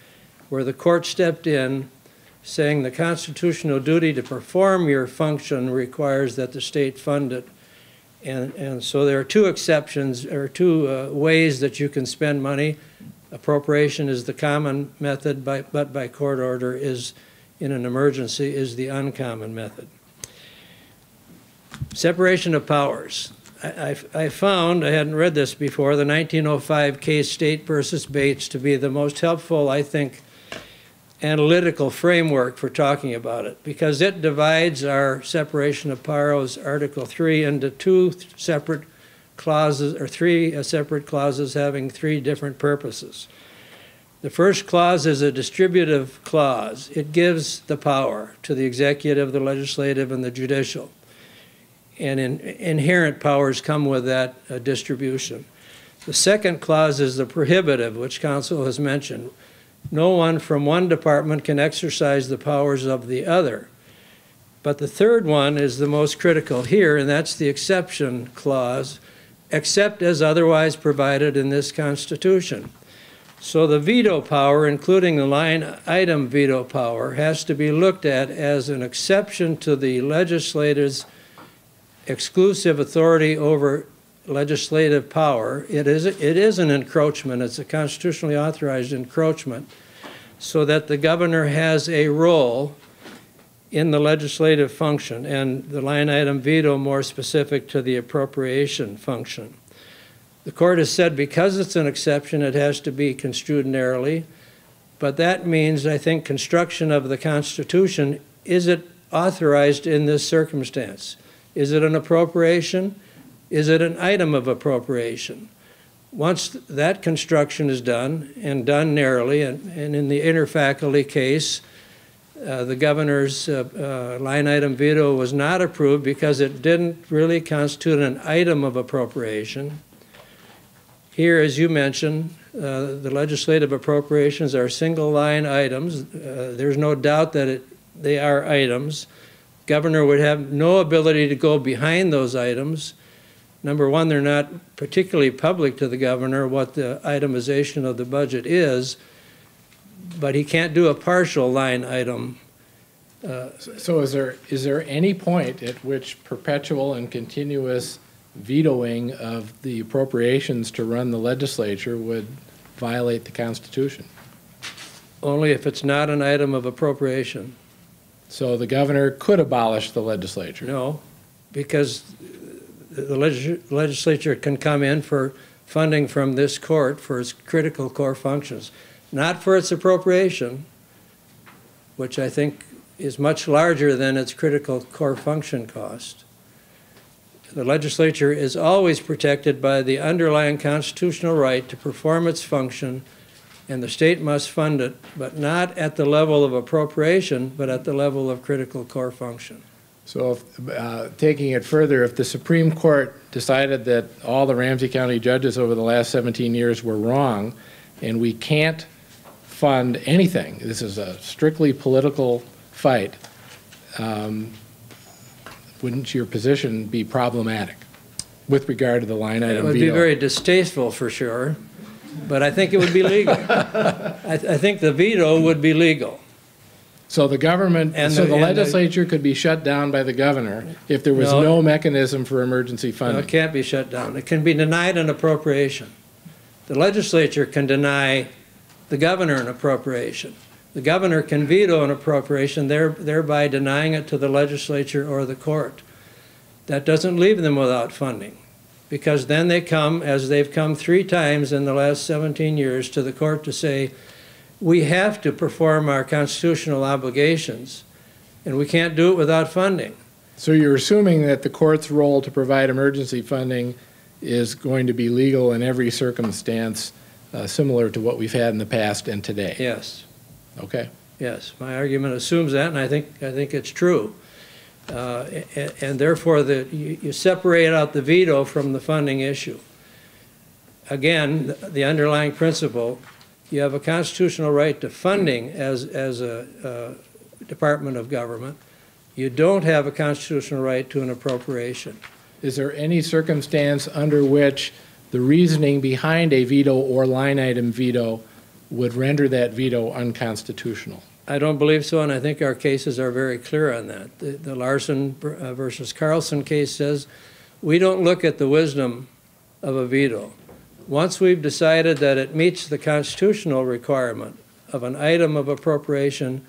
where the court stepped in saying the constitutional duty to perform your function requires that the state fund it. And so there are 2 exceptions, or 2 ways that you can spend money. Appropriation is the common method, but by court order is, in an emergency, is the uncommon method. Separation of powers. I found, I hadn't read this before, the 1905 case State versus Bates to be the most helpful, I think, analytical framework for talking about it, because it divides our separation of powers, Article 3, into 2 separate clauses, or 3 separate clauses having 3 different purposes. The first clause is a distributive clause. It gives the power to the executive, the legislative, and the judicial. And inherent powers come with that distribution. The second clause is the prohibitive, which counsel has mentioned. No one from one department can exercise the powers of the other. But the third one is the most critical here, and that's the exception clause, except as otherwise provided in this Constitution. So the veto power, including the line item veto power, has to be looked at as an exception to the legislature's exclusive authority over legislative power. It is an encroachment. It's a constitutionally authorized encroachment, so that the governor has a role in the legislative function, and the line item veto more specific to the appropriation function. The court has said because it's an exception, it has to be construed narrowly, but that means, I think, construction of the Constitution. Is it authorized in this circumstance? Is it an appropriation? Is it an item of appropriation? Once that construction is done, and done narrowly, and in the interfaculty case, the governor's line item veto was not approved because it didn't really constitute an item of appropriation. Here, as you mentioned, the legislative appropriations are single line items. There's no doubt that they are items. Governor would have no ability to go behind those items. Number one, they're not particularly public to the governor what the itemization of the budget is, but he can't do a partial line item. So is there any point at which perpetual and continuous vetoing of the appropriations to run the legislature would violate the Constitution? Only if it's not an item of appropriation. So the governor could abolish the legislature? No, because the legislature can come in for funding from this court for its critical core functions, not for its appropriation, which I think is much larger than its critical core function cost. The legislature is always protected by the underlying constitutional right to perform its function, and the state must fund it, but not at the level of appropriation, but at the level of critical core function. So if, taking it further, if the Supreme Court decided that all the Ramsey County judges over the last 17 years were wrong, and we can't fund anything, this is a strictly political fight, wouldn't your position be problematic with regard to the line item veto? It would be very distasteful for sure, but I think it would be legal. I think the veto would be legal. So the government, and the legislature could be shut down by the governor if there was no mechanism for emergency funding? No, it can't be shut down. It can be denied an appropriation. The legislature can deny the governor an appropriation. The governor can veto an appropriation, thereby denying it to the legislature or the court. That doesn't leave them without funding, because then they come, as they've come 3 times in the last 17 years, to the court to say, we have to perform our constitutional obligations, and we can't do it without funding. So you're assuming that the court's role to provide emergency funding is going to be legal in every circumstance, similar to what we've had in the past and today? Yes. Okay. Yes, my argument assumes that, and I think it's true. And therefore, you separate out the veto from the funding issue. again, the underlying principle, you have a constitutional right to funding as a department of government. You don't have a constitutional right to an appropriation. Is there any circumstance under which the reasoning behind a veto or line item veto would render that veto unconstitutional? I don't believe so, and I think our cases are very clear on that. The Larson versus Carlson case says we don't look at the wisdom of a veto. Once we've decided that it meets the constitutional requirement of an item of appropriation,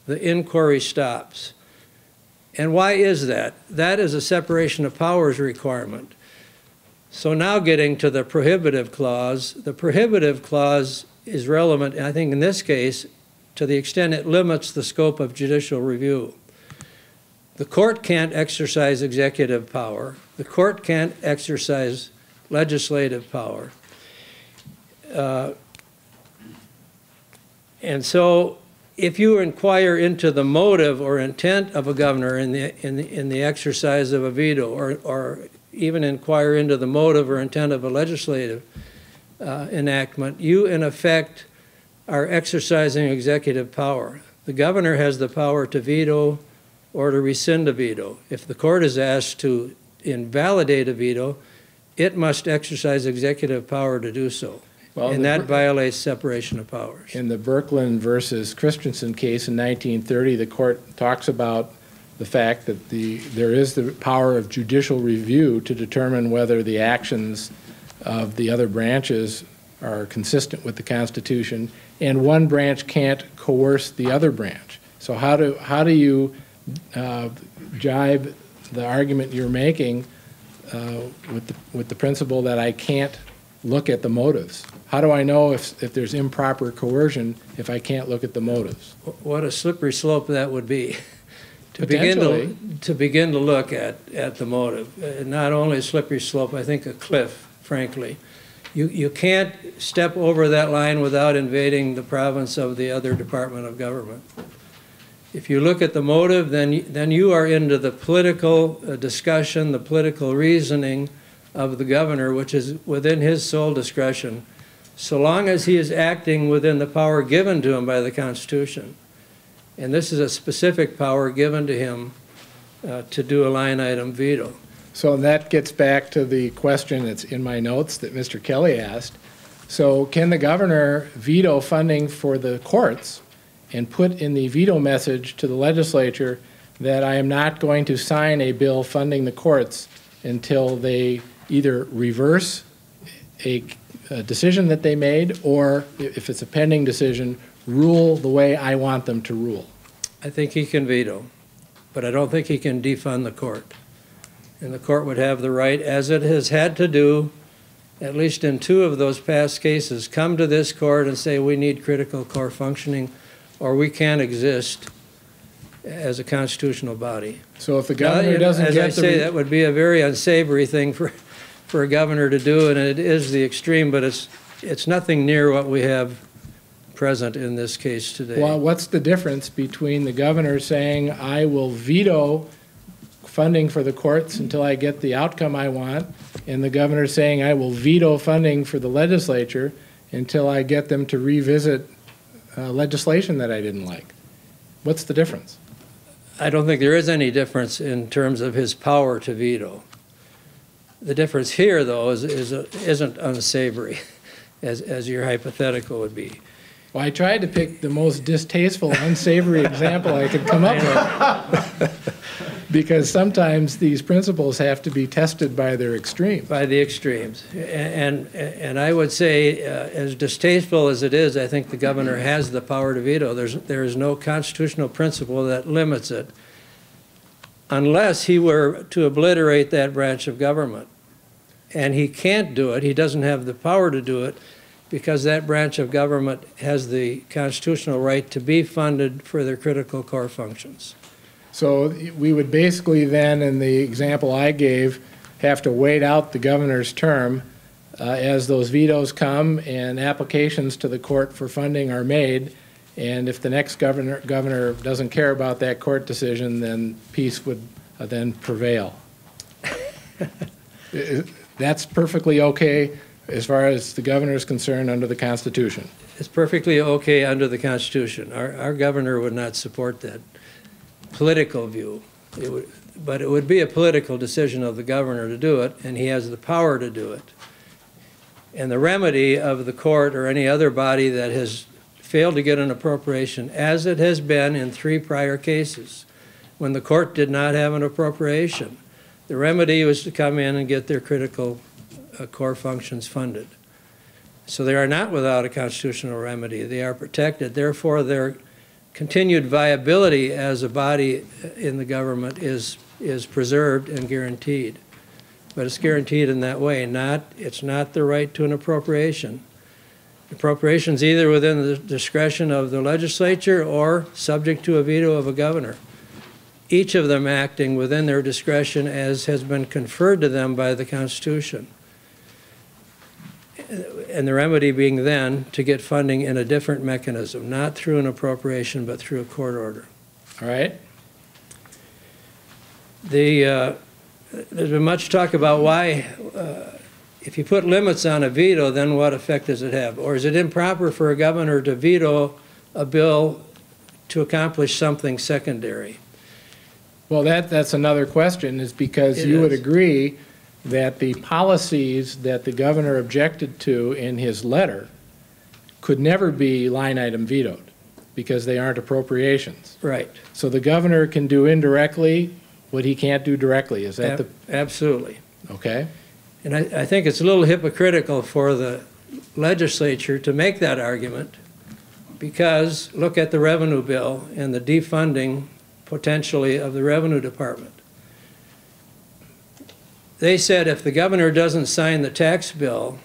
the inquiry stops. And why is that? That is a separation of powers requirement. So now getting to the prohibitive clause, the prohibitive clause is relevant, I think in this case, to the extent it limits the scope of judicial review. The court can't exercise executive power. The court can't exercise legislative power. And so if you inquire into the motive or intent of a governor in the exercise of a veto, or even inquire into the motive or intent of a legislative enactment, you in effect are exercising executive power. The governor has the power to veto or to rescind a veto. If the court is asked to invalidate a veto, it must exercise executive power to do so. Well, and that violates separation of powers. In the Birkeland versus Christensen case in 1930, the court talks about the fact that there is the power of judicial review to determine whether the actions of the other branches are consistent with the Constitution, and one branch can't coerce the other branch. So how do you jibe the argument you're making with the principle that I can't look at the motives? How do I know if there's improper coercion if I can't look at the motives? What a slippery slope that would be. To begin to look at the motive. Not only a slippery slope, I think a cliff, frankly. You can't step over that line without invading the province of the other department of government. If you look at the motive, then you are into the political discussion, the political reasoning of the governor, which is within his sole discretion, so long as he is acting within the power given to him by the Constitution. And this is a specific power given to him to do a line item veto. So that gets back to the question that's in my notes that Mr. Kelly asked. So can the governor veto funding for the courts and put in the veto message to the legislature that I am not going to sign a bill funding the courts until they either reverse a decision that they made, or if it's a pending decision, rule the way I want them to rule? I think he can veto, but I don't think he can defund the court. And the court would have the right, as it has had to do, at least in 2 of those past cases, come to this court and say we need critical core functioning, or we can't exist as a constitutional body. So if the governor doesn't get as I say, that would be a very unsavory thing for a governor to do, and it is the extreme, but it's nothing near what we have present in this case today. Well, what's the difference between the governor saying I will veto funding for the courts until I get the outcome I want, and the governor saying I will veto funding for the legislature until I get them to revisit legislation that I didn't like? What's the difference? I don't think there is any difference in terms of his power to veto. The difference here, though, isn't unsavory, as your hypothetical would be. Well, I tried to pick the most distasteful, unsavory example I could come up with, because sometimes these principles have to be tested by their extremes. By the extremes. And I would say, as distasteful as it is, I think the governor has the power to veto. There is no constitutional principle that limits it, unless he were to obliterate that branch of government. And he can't do it. He doesn't have the power to do it, because that branch of government has the constitutional right to be funded for their critical core functions. So we would basically then, in the example I gave, have to wait out the governor's term as those vetoes come and applications to the court for funding are made. And if the next governor doesn't care about that court decision, then peace would then prevail. That's perfectly okay as far as the governor is concerned under the Constitution. It's perfectly okay under the Constitution. Our governor would not support that political view. But it would be a political decision of the governor to do it, and he has the power to do it. And the remedy of the court or any other body that has failed to get an appropriation, as it has been in 3 prior cases, when the court did not have an appropriation, the remedy was to come in and get their critical core functions funded. So they are not without a constitutional remedy. They are protected. Therefore, their continued viability as a body in the government is preserved and guaranteed. But it's guaranteed in that way. It's not the right to an appropriation. Appropriations either within the discretion of the legislature or subject to a veto of a governor. Each of them acting within their discretion as has been conferred to them by the Constitution. And the remedy being then to get funding in a different mechanism, not through an appropriation, but through a court order. All right? There's been much talk about why, if you put limits on a veto, then what effect does it have? Or is it improper for a governor to veto a bill to accomplish something secondary? Well, that's another question, is because you would agree that the policies that the governor objected to in his letter could never be line item vetoed because they aren't appropriations. Right. So the governor can do indirectly what he can't do directly. Is that Absolutely. Okay. And I think it's a little hypocritical for the legislature to make that argument because look at the revenue bill and the defunding potentially of the revenue department. They said if the governor doesn't sign the tax bill,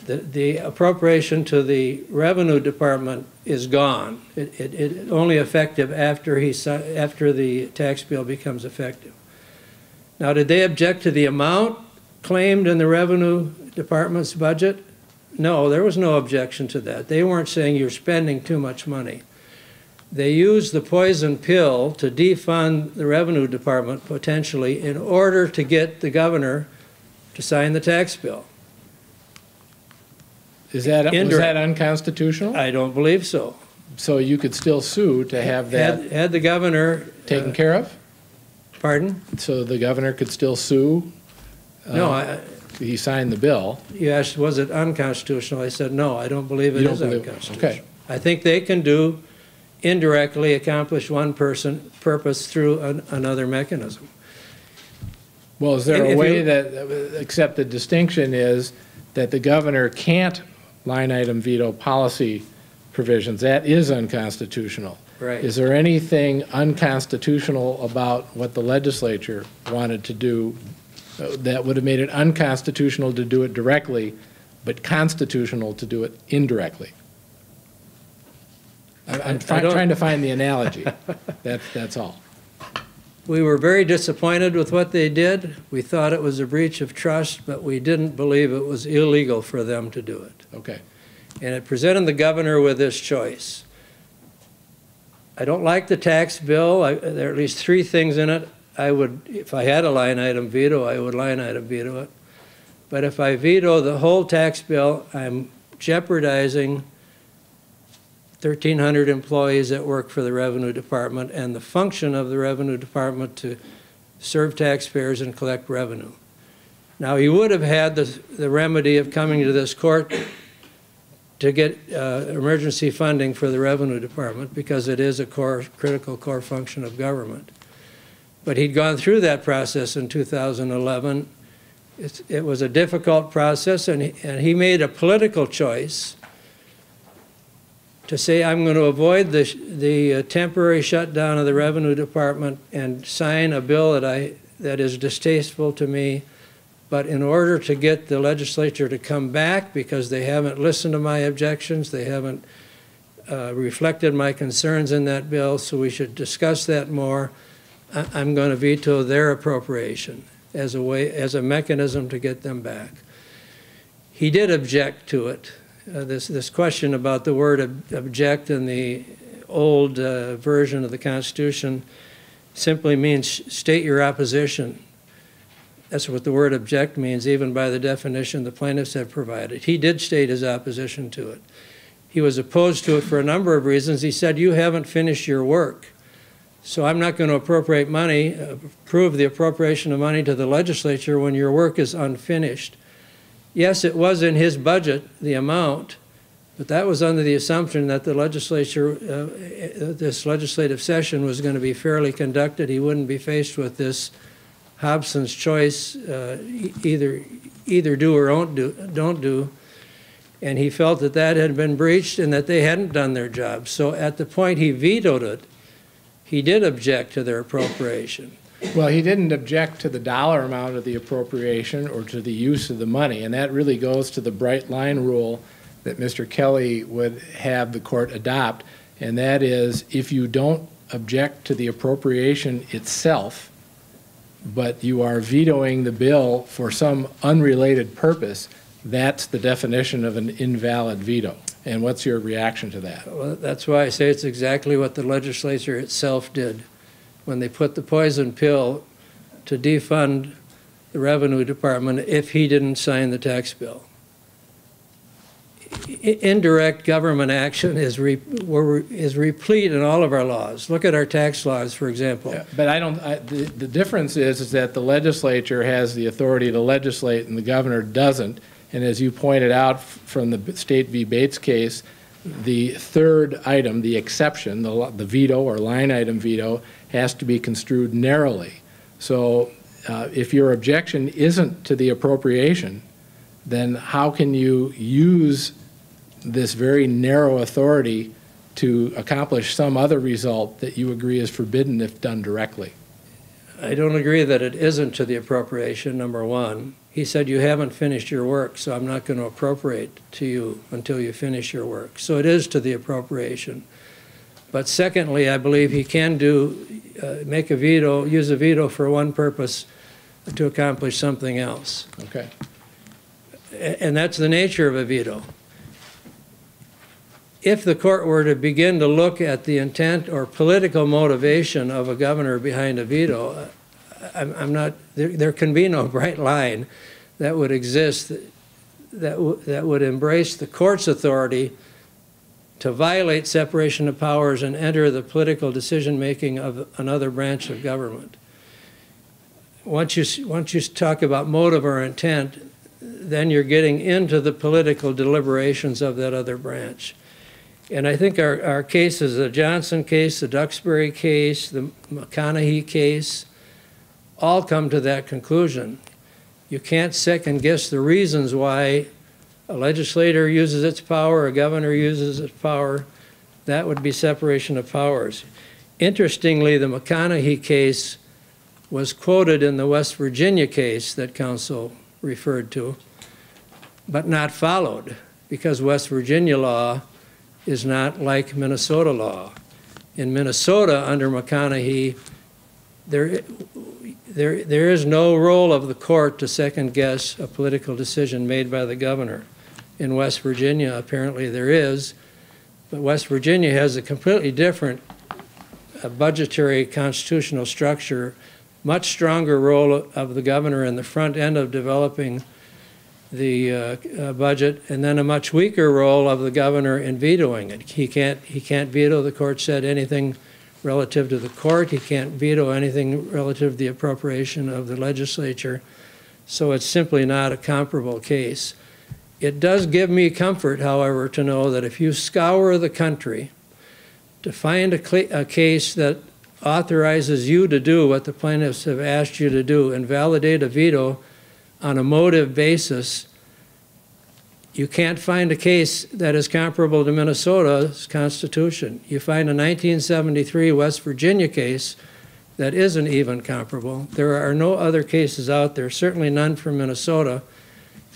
the appropriation to the revenue department is gone. It's only effective after the tax bill becomes effective. Now, did they object to the amount claimed in the revenue department's budget? No, there was no objection to that. They weren't saying you're spending too much money. They used the poison pill to defund the revenue department potentially in order to get the governor to sign the tax bill. was that unconstitutional? I don't believe so. So you could still sue to have that Had the governor taken care of? Pardon? So the governor could still sue? No, He signed the bill. you asked, was it unconstitutional? I said, no, I don't believe it You is don't believe it. unconstitutional. Okay. I think they can indirectly accomplish one purpose through another mechanism. Well, is there a If way you- that, except the distinction is that the governor can't line item veto policy provisions? That is unconstitutional. Right. Is there anything unconstitutional about what the legislature wanted to do that would have made it unconstitutional to do it directly, but constitutional to do it indirectly? I'm trying to find the analogy. That's all. We were very disappointed with what they did. We thought it was a breach of trust, but we didn't believe it was illegal for them to do it. Okay. And it presented the governor with this choice. I don't like the tax bill. There are at least 3 things in it. If I had a line item veto, I would line item veto it. But if I veto the whole tax bill, I'm jeopardizing 1,300 employees that work for the Revenue Department and the function of the Revenue Department to serve taxpayers and collect revenue. Now, he would have had the remedy of coming to this court to get emergency funding for the Revenue Department because it is a critical core function of government. But he'd gone through that process in 2011. It was a difficult process, and he made a political choice to say, I'm going to avoid the temporary shutdown of the Revenue Department and sign a bill that is distasteful to me, but in order to get the legislature to come back because they haven't listened to my objections, they haven't reflected my concerns in that bill, so we should discuss that more, I'm going to veto their appropriation as a mechanism to get them back. He did object to it. This question about the word object in the old version of the Constitution simply means state your opposition. That's what the word object means, even by the definition the plaintiffs have provided. He did state his opposition to it. He was opposed to it for a number of reasons. He said, you haven't finished your work. So I'm not going to appropriate money, approve the appropriation of money to the legislature when your work is unfinished. Yes, it was in his budget, the amount, but that was under the assumption that the legislature, this legislative session was going to be fairly conducted. He wouldn't be faced with this Hobson's choice, either do or don't do. And he felt that that had been breached and that they hadn't done their job. So at the point he vetoed it, he did object to their appropriation. Well, he didn't object to the dollar amount of the appropriation or to the use of the money, and that really goes to the bright line rule that Mr. Kelly would have the court adopt, and that is if you don't object to the appropriation itself, but you are vetoing the bill for some unrelated purpose, that's the definition of an invalid veto. And what's your reaction to that? Well, that's why I say it's exactly what the legislature itself did when they put the poison pill to defund the Revenue Department if he didn't sign the tax bill. Indirect government action is replete in all of our laws. Look at our tax laws, for example. Yeah, but the difference is that the legislature has the authority to legislate and the governor doesn't. And as you pointed out from the State v. Bates case, the third item, the exception, the veto or line item veto, has to be construed narrowly. So if your objection isn't to the appropriation, then how can you use this very narrow authority to accomplish some other result that you agree is forbidden if done directly? I don't agree that it isn't to the appropriation, number one. He said you haven't finished your work, so I'm not going to appropriate to you until you finish your work. So it is to the appropriation. But secondly, I believe he can make a veto, use a veto for one purpose to accomplish something else. Okay. And that's the nature of a veto. If the court were to begin to look at the intent or political motivation of a governor behind a veto, there can be no bright line that would exist that would embrace the court's authority to violate separation of powers and enter the political decision-making of another branch of government. Once you talk about motive or intent, then you're getting into the political deliberations of that other branch. And I think our cases, the Johnson case, the Duxbury case, the McConaughey case, all come to that conclusion. You can't second guess the reasons why a legislator uses its power, a governor uses its power. That would be separation of powers. Interestingly, the McConaughey case was quoted in the West Virginia case that counsel referred to, but not followed, because West Virginia law is not like Minnesota law. In Minnesota, under McConaughey, there is no role of the court to second guess a political decision made by the governor. In West Virginia, apparently there is, but West Virginia has a completely different budgetary constitutional structure, much stronger role of the governor in the front end of developing the budget, and then a much weaker role of the governor in vetoing it. He can't veto, the court said, anything relative to the court. He can't veto anything relative to the appropriation of the legislature. So it's simply not a comparable case. It does give me comfort, however, to know that if you scour the country to find a case that authorizes you to do what the plaintiffs have asked you to do and validate a veto on a motive basis, you can't find a case that is comparable to Minnesota's Constitution. You find a 1973 West Virginia case that isn't even comparable. There are no other cases out there, certainly none from Minnesota,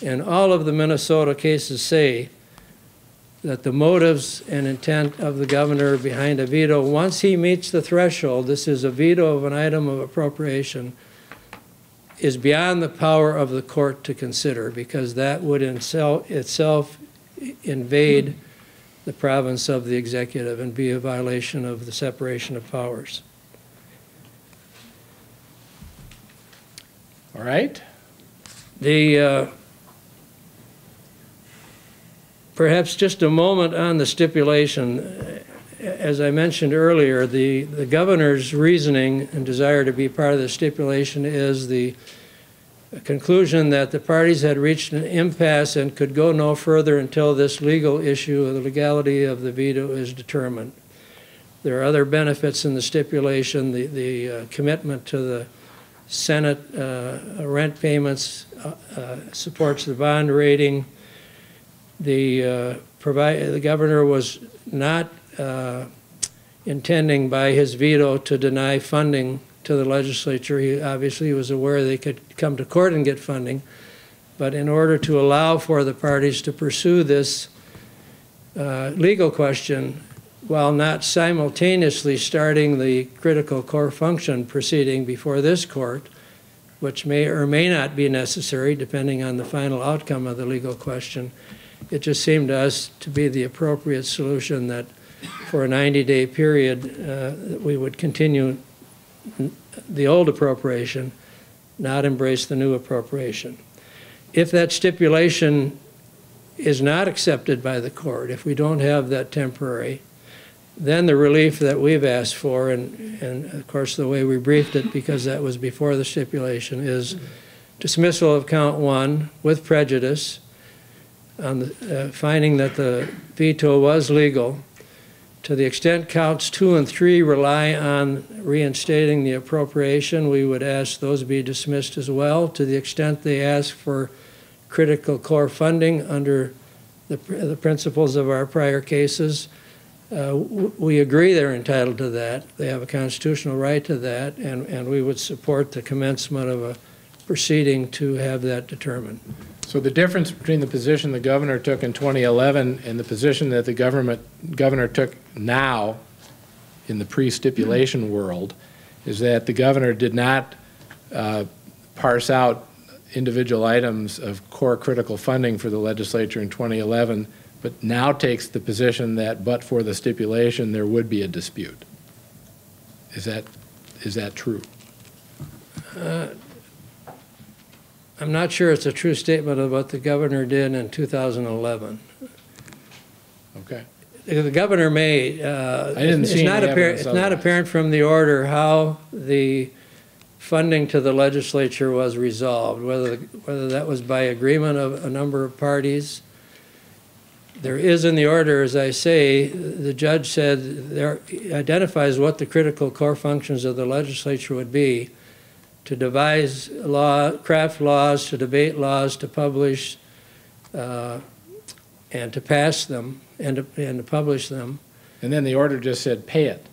and all of the Minnesota cases say that the motives and intent of the governor behind a veto, once he meets the threshold, this is a veto of an item of appropriation, is beyond the power of the court to consider, because that would itself invade the province of the executive and be a violation of the separation of powers. All right? Perhaps just a moment on the stipulation. As I mentioned earlier, the governor's reasoning and desire to be part of the stipulation is the conclusion that the parties had reached an impasse and could go no further until this legal issue of the legality of the veto is determined. There are other benefits in the stipulation, the commitment to the Senate rent payments, supports the bond rating. The governor was not intending by his veto to deny funding to the legislature. He obviously was aware they could come to court and get funding, but in order to allow for the parties to pursue this legal question while not simultaneously starting the critical core function proceeding before this court, which may or may not be necessary depending on the final outcome of the legal question, it just seemed to us to be the appropriate solution that for a 90-day period we would continue the old appropriation, not embrace the new appropriation. If that stipulation is not accepted by the court, if we don't have that temporary, then the relief that we've asked for, and of course the way we briefed it, because that was before the stipulation, is dismissal of count 1 with prejudice on the finding that the veto was legal. To the extent counts 2 and 3 rely on reinstating the appropriation, we would ask those be dismissed as well. To the extent they ask for critical core funding under the principles of our prior cases, we agree they're entitled to that. They have a constitutional right to that, and we would support the commencement of a proceeding to have that determined. So the difference between the position the governor took in 2011 and the position that the governor took now in the pre-stipulation world is that the governor did not parse out individual items of core critical funding for the legislature in 2011, but now takes the position that but for the stipulation there would be a dispute. Is that true? I'm not sure it's a true statement of what the governor did in 2011. Okay. The governor may. I didn't see any evidence. It's not apparent from the order how the funding to the legislature was resolved, whether that was by agreement of a number of parties. There is in the order, as I say, the judge said there identifies what the critical core functions of the legislature would be: to devise craft laws, to debate laws, to publish, and to pass them, and to publish them. And then the order just said, pay it.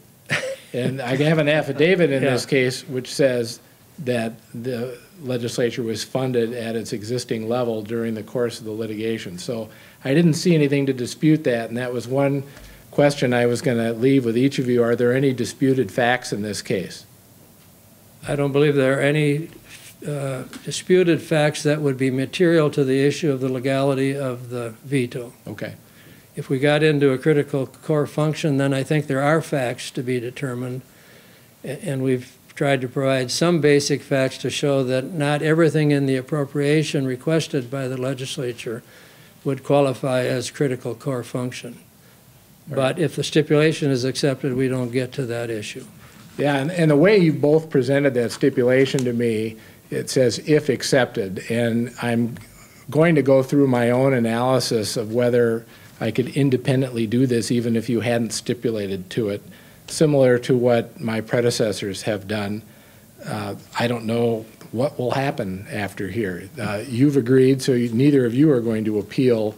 And I have an affidavit in this case which says that the legislature was funded at its existing level during the course of the litigation. So I didn't see anything to dispute that, and that was one question I was going to leave with each of you. Are there any disputed facts in this case? I don't believe there are any disputed facts that would be material to the issue of the legality of the veto. Okay. If we got into a critical core function, then I think there are facts to be determined, and we've tried to provide some basic facts to show that not everything in the appropriation requested by the legislature would qualify as critical core function. Right. But if the stipulation is accepted, we don't get to that issue. Yeah, and the way you both presented that stipulation to me, it says if accepted, and I'm going to go through my own analysis of whether I could independently do this even if you hadn't stipulated to it, similar to what my predecessors have done. I don't know what will happen after here. You've agreed, so neither of you are going to appeal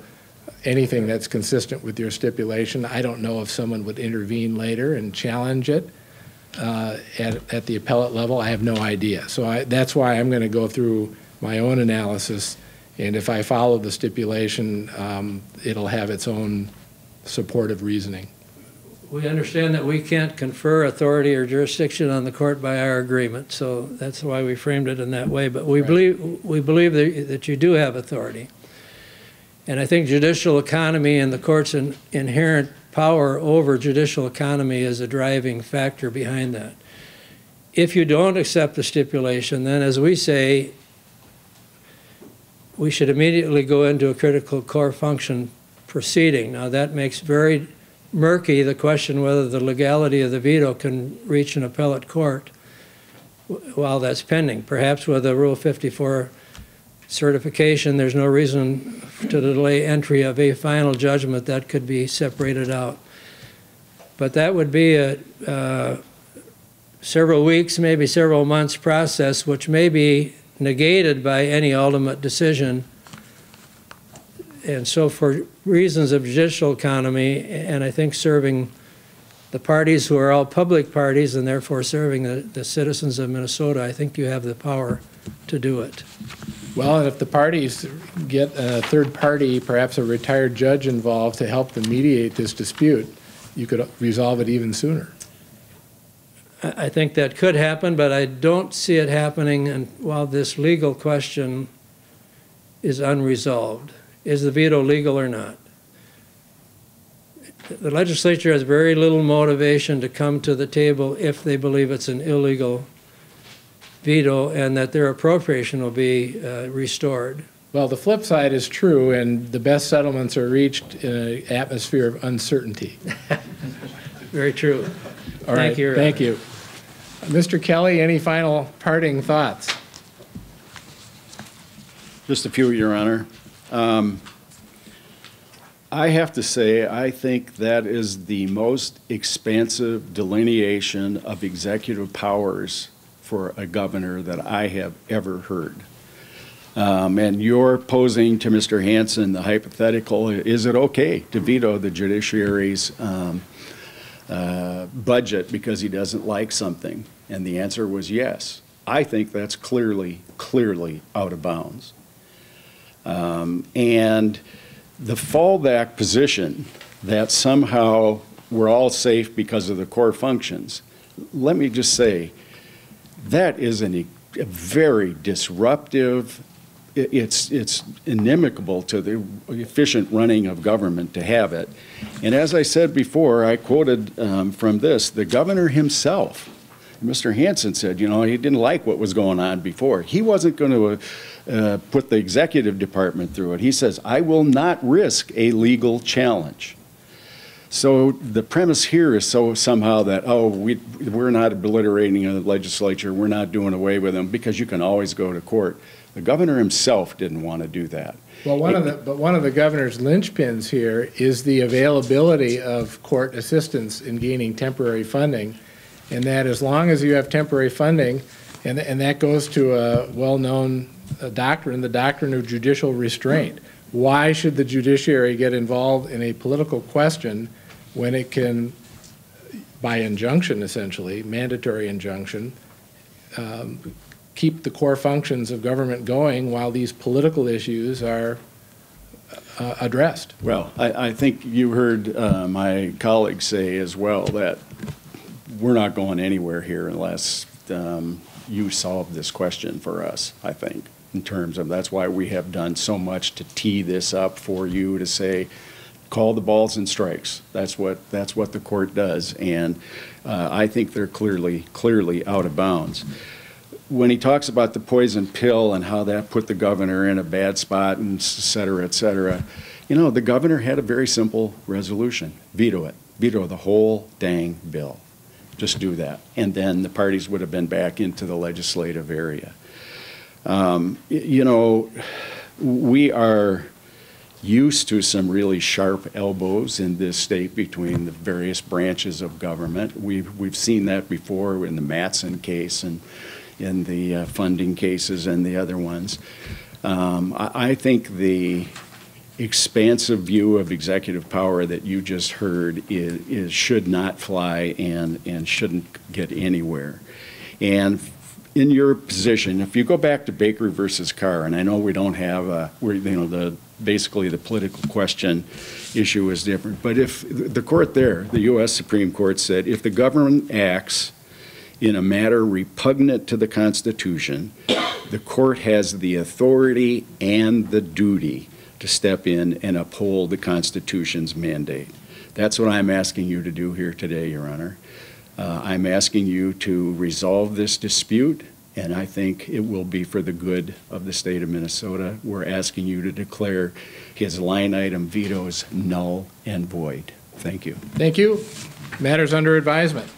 anything that's consistent with your stipulation. I don't know if someone would intervene later and challenge it. At the appellate level, I have no idea. So that's why I'm going to go through my own analysis, and if I follow the stipulation, it'll have its own supportive reasoning. We understand that we can't confer authority or jurisdiction on the court by our agreement, so that's why we framed it in that way. But we believe that you do have authority. And I think judicial economy and the court's inherent power over judicial economy is a driving factor behind that. If you don't accept the stipulation, then as we say, we should immediately go into a critical core function proceeding. Now, that makes very murky the question whether the legality of the veto can reach an appellate court while that's pending. Perhaps with a Rule 54 certification, there's no reason to delay entry of a final judgment that could be separated out. But that would be a several weeks, maybe several months process, which may be negated by any ultimate decision. And so for reasons of judicial economy, and I think serving the parties who are all public parties and therefore serving the citizens of Minnesota, I think you have the power to do it. Well, and if the parties get a third party, perhaps a retired judge involved to help them mediate this dispute, you could resolve it even sooner. I think that could happen, but I don't see it happening and while this legal question is unresolved. Is the veto legal or not? The legislature has very little motivation to come to the table if they believe it's an illegal veto and that their appropriation will be restored. Well, the flip side is true, and the best settlements are reached in an atmosphere of uncertainty. Very true. All right, Thank you. Thank you. Mr. Kelly, any final parting thoughts? Just a few, Your Honor. I have to say, I think that is the most expansive delineation of executive powers for a governor that I have ever heard. And you're posing to Mr. Hanson the hypothetical, is it okay to veto the judiciary's budget because he doesn't like something? And the answer was yes. I think that's clearly out of bounds. And the fallback position that somehow we're all safe because of the core functions, let me just say, that is a very disruptive, it's inimical to the efficient running of government to have it. And as I said before, I quoted from this, the governor himself, Mr. Hanson said, you know, he didn't like what was going on before. He wasn't going to put the executive department through it. He says, I will not risk a legal challenge. So the premise here is somehow that, oh, we're not obliterating the legislature, we're not doing away with them, because you can always go to court. The governor himself didn't want to do that. Well, one of the governor's linchpins here is the availability of court assistance in gaining temporary funding, and that as long as you have temporary funding, and that goes to a well-known doctrine, the doctrine of judicial restraint. Why should the judiciary get involved in a political question when it can, by injunction essentially, mandatory injunction, keep the core functions of government going while these political issues are addressed? Well, I think you heard my colleague say as well that we're not going anywhere here unless you solve this question for us, I think, in terms of that's why we have done so much to tee this up for you to say, call the balls and strikes. That's what the court does, and I think they're clearly out of bounds. When he talks about the poison pill and how that put the governor in a bad spot and et cetera, you know, the governor had a very simple resolution: veto it, veto the whole dang bill. Just do that, and then the parties would have been back into the legislative area. You know, we are used to some really sharp elbows in this state between the various branches of government. We've seen that before in the Mattson case and in the funding cases and the other ones. I think the expansive view of executive power that you just heard should not fly and shouldn't get anywhere. And in your position, if you go back to Baker versus Carr, and I know we don't have, basically the political question issue is different, but if the court there, the U.S. Supreme Court said, if the government acts in a matter repugnant to the Constitution, the court has the authority and the duty to step in and uphold the Constitution's mandate. That's what I'm asking you to do here today, Your Honor. I'm asking you to resolve this dispute and I think it will be for the good of the state of Minnesota. We're asking you to declare his line item vetoes null and void. Thank you. Thank you. Matters under advisement.